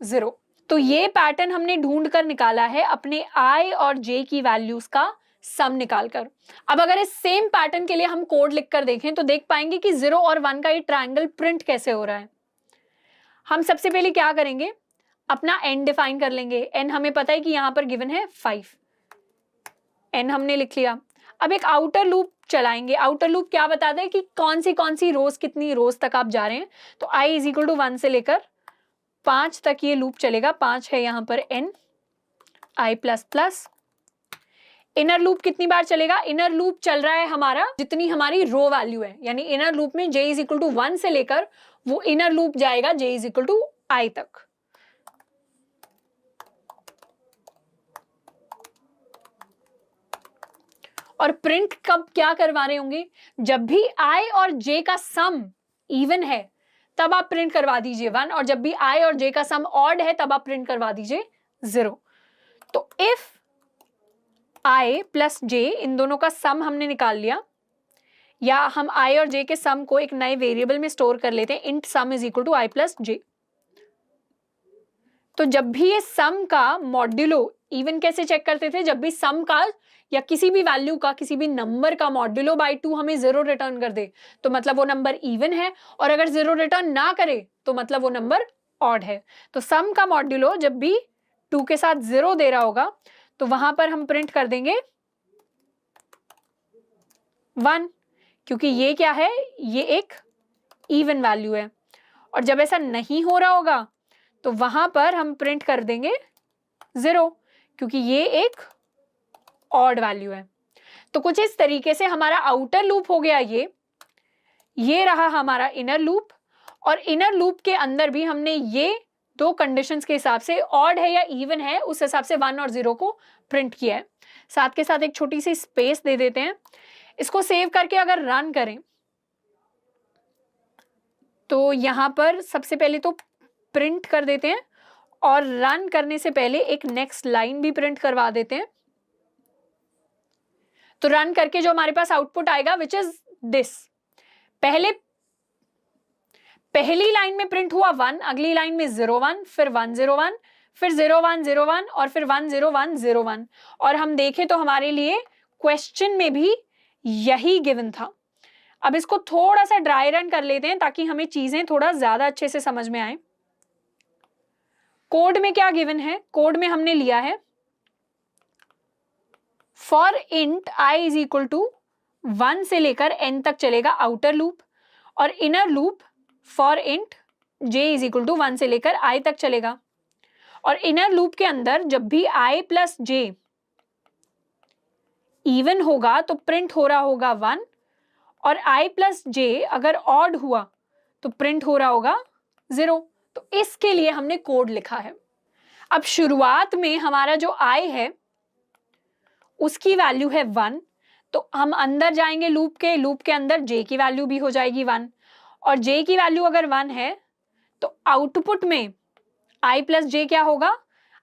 0। तो ये पैटर्न हमने ढूंढ कर निकाला है अपने आई और जे की वैल्यूज का सम निकालकर। अब अगर इस सेम पैटर्न के लिए हम कोड लिखकर देखें तो देख पाएंगे कि 0 और 1 का ये ट्रायंगल प्रिंट कैसे हो रहा है। हम सबसे पहले क्या करेंगे, अपना n डिफाइन कर लेंगे। n हमें पता है कि यहाँ पर गिवन है 5, n हमने लिख लिया। अब एक आउटर लूप चलाएंगे। आउटर लूप क्या बताता है कि कौन सी रोज कितनी रोज तक आप जा रहे हैं। तो i = 1 से लेकर 5 तक ये लूप चलेगा। 5 है यहाँ पर n i++। इनर लूप कितनी बार चलेगा? इनर लूप चल रहा है हमारा जितनी हमारी रो वैल्यू है, यानी इनर लूप में j = 1 से लेकर वो इनर लूप जाएगा j = i तक। और प्रिंट कब क्या करवा रहे होंगे? जब भी i और j का सम इवन है तब आप प्रिंट करवा दीजिए 1, और जब भी i और j का सम ऑड है तब आप प्रिंट करवा दीजिए 0। तो इफ i + j, इन दोनों का सम हमने निकाल लिया, या हम i और j के सम को एक नए वेरिएबल में स्टोर कर लेते हैं, int sum = i + j। तो जब भी ये सम का मॉड्यूलो, इवन कैसे चेक करते थे? जब भी सम का या किसी भी वैल्यू का, किसी भी नंबर का मॉड्यूलो बाय 2 हमें 0 रिटर्न कर दे तो मतलब वो नंबर इवन है, और अगर 0 रिटर्न ना करे तो मतलब वो नंबर ऑड है। तो सम का मॉड्यूलो जब भी 2 के साथ 0 दे रहा होगा तो वहां पर हम प्रिंट कर देंगे 1, क्योंकि ये क्या है, ये एक इवन वैल्यू है। और जब ऐसा नहीं हो रहा होगा तो वहां पर हम प्रिंट कर देंगे 0, क्योंकि ये एक ऑड वैल्यू है। तो कुछ इस तरीके से हमारा आउटर लूप हो गया, ये रहा हमारा इनर लूप, और इनर लूप के अंदर भी हमने ये दो कंडीशंस के हिसाब से ऑड है या इवन है उस हिसाब से 1 और 0 को प्रिंट किया है। साथ के साथ एक छोटी सी स्पेस दे देते हैं। इसको सेव करके अगर रन करें तो यहां पर सबसे पहले तो प्रिंट कर देते हैं, और रन करने से पहले एक नेक्स्ट लाइन भी प्रिंट करवा देते हैं। तो रन करके जो हमारे पास आउटपुट आएगा विच इज दिस, पहली लाइन में प्रिंट हुआ 1, अगली लाइन में 0 1, फिर 1 0 1, फिर 0 1 0 1 और फिर 1 0 1 0 1। और हम देखें तो हमारे लिए क्वेश्चन में भी यही गिवन था। अब इसको थोड़ा सा ड्राई रन कर लेते हैं ताकि हमें चीजें थोड़ा ज्यादा अच्छे से समझ में आए। कोड में क्या गिवन है, कोड में हमने लिया है for int i is equal to 1 से लेकर n तक चलेगा आउटर लूप, और inner loop for int j is equal to 1 से लेकर i तक चलेगा। और इनर लूप के अंदर जब भी i प्लस j इवन होगा तो प्रिंट हो रहा होगा 1, और i प्लस j अगर ऑड हुआ तो प्रिंट हो रहा होगा 0। तो इसके लिए हमने कोड लिखा है। अब शुरुआत में हमारा जो i है उसकी वैल्यू है 1, तो हम अंदर जाएंगे लूप के अंदर j की वैल्यू भी हो जाएगी 1, और j की वैल्यू अगर 1 है तो आउटपुट में i प्लस j क्या होगा,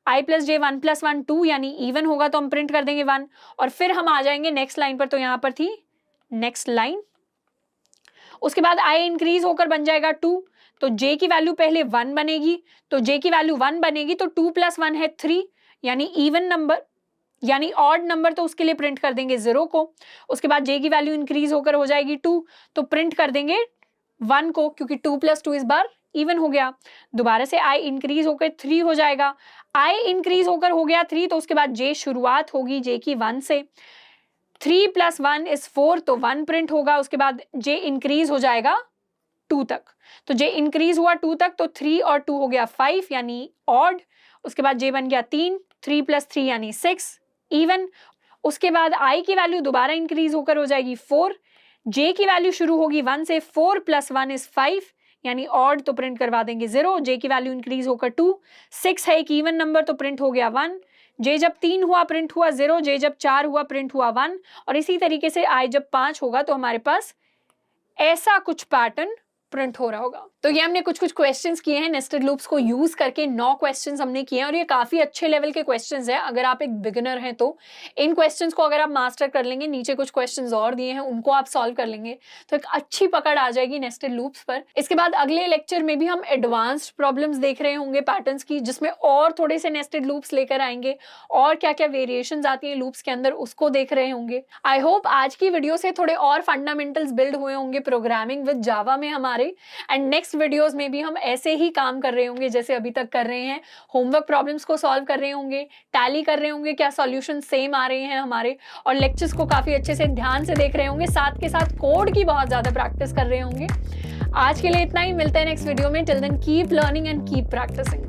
i प्लस j 1 प्लस 1 2, यानी इवन होगा तो हम प्रिंट कर देंगे 1। और फिर हम आ जाएंगे नेक्स्ट लाइन पर, तो यहां पर थी नेक्स्ट लाइन, उसके बाद i इंक्रीज होकर बन जाएगा 2, तो j की वैल्यू पहले 1 बनेगी, तो j की वैल्यू 1 बनेगी तो 2 प्लस 1 है 3, यानी इवन नंबर, यानी ऑड नंबर, तो उसके लिए प्रिंट कर देंगे 0 को। उसके बाद j की वैल्यू इंक्रीज होकर हो जाएगी 2, तो प्रिंट कर देंगे 1 को, क्योंकि 2 प्लस 2 इस बार इवन हो गया। दोबारा से i इंक्रीज होकर 3 हो जाएगा, i इंक्रीज होकर हो गया 3, तो उसके बाद j शुरुआत होगी j की 1 से, 3 प्लस 1 इज 4, तो 1 प्रिंट होगा। उसके बाद j इंक्रीज हो जाएगा 2 तक, तो j इंक्रीज हुआ 2 तक, तो 3 और 2 हो गया 5 यानी ऑड। उसके बाद j बन गया 3 प्लस 3 यानी 6 इवन। उसके बाद i की वैल्यू दोबारा इंक्रीज होकर हो जाएगी 4, j की वैल्यू शुरू होगी 1 से, 4 प्लस 1 इज 5 यानी ऑड, तो प्रिंट करवा देंगे 0, j की वैल्यू इंक्रीज होकर 2, 6 है एक इवन नंबर तो प्रिंट हो गया 1, j जब 3 हुआ प्रिंट हुआ 0, j जब 4 हुआ प्रिंट हुआ 1, और इसी तरीके से i जब 5 होगा तो हमारे पास ऐसा कुछ पैटर्न प्रिंट हो रहा होगा। तो ये हमने कुछ क्वेश्चंस किए हैं नेस्टेड लूप्स को यूज करके, 9 क्वेश्चंस हमने किए हैं, और ये काफी अच्छे लेवल के क्वेश्चंस हैं। अगर आप एक बिगिनर हैं तो इन क्वेश्चंस को अगर आप मास्टर कर लेंगे, नीचे कुछ क्वेश्चंस और दिए हैं उनको आप सॉल्व कर लेंगे तो एक अच्छी पकड़ आ जाएगी नेस्टेड लूप्स पर। इसके बाद अगले लेक्चर में भी हम एडवांस्ड प्रॉब्लम्स देख रहे होंगे पैटर्न्स की, जिसमें और थोड़े से नेस्टेड लूप्स लेकर आएंगे, और क्या क्या वेरिएशंस आती है लूप्स के अंदर उसको देख रहे होंगे। आई होप आज की वीडियो से थोड़े और फंडामेंटल्स बिल्ड हुए होंगे प्रोग्रामिंग विद जावा में हमारे, एंड नेक्स्ट वीडियोस में भी हम ऐसे ही काम कर रहे होंगे जैसे अभी तक कर रहे हैं। होमवर्क प्रॉब्लम्स को सॉल्व कर रहे होंगे, टैली कर रहे होंगे, क्या सॉल्यूशन सेम आ रहे हैं हमारे, और लेक्चर्स को काफी अच्छे से ध्यान से देख रहे होंगे, साथ के साथ कोड की बहुत ज्यादा प्रैक्टिस कर रहे होंगे। आज के लिए इतना ही, मिलते हैं नेक्स्ट वीडियो में। Till then keep learning and keep practising.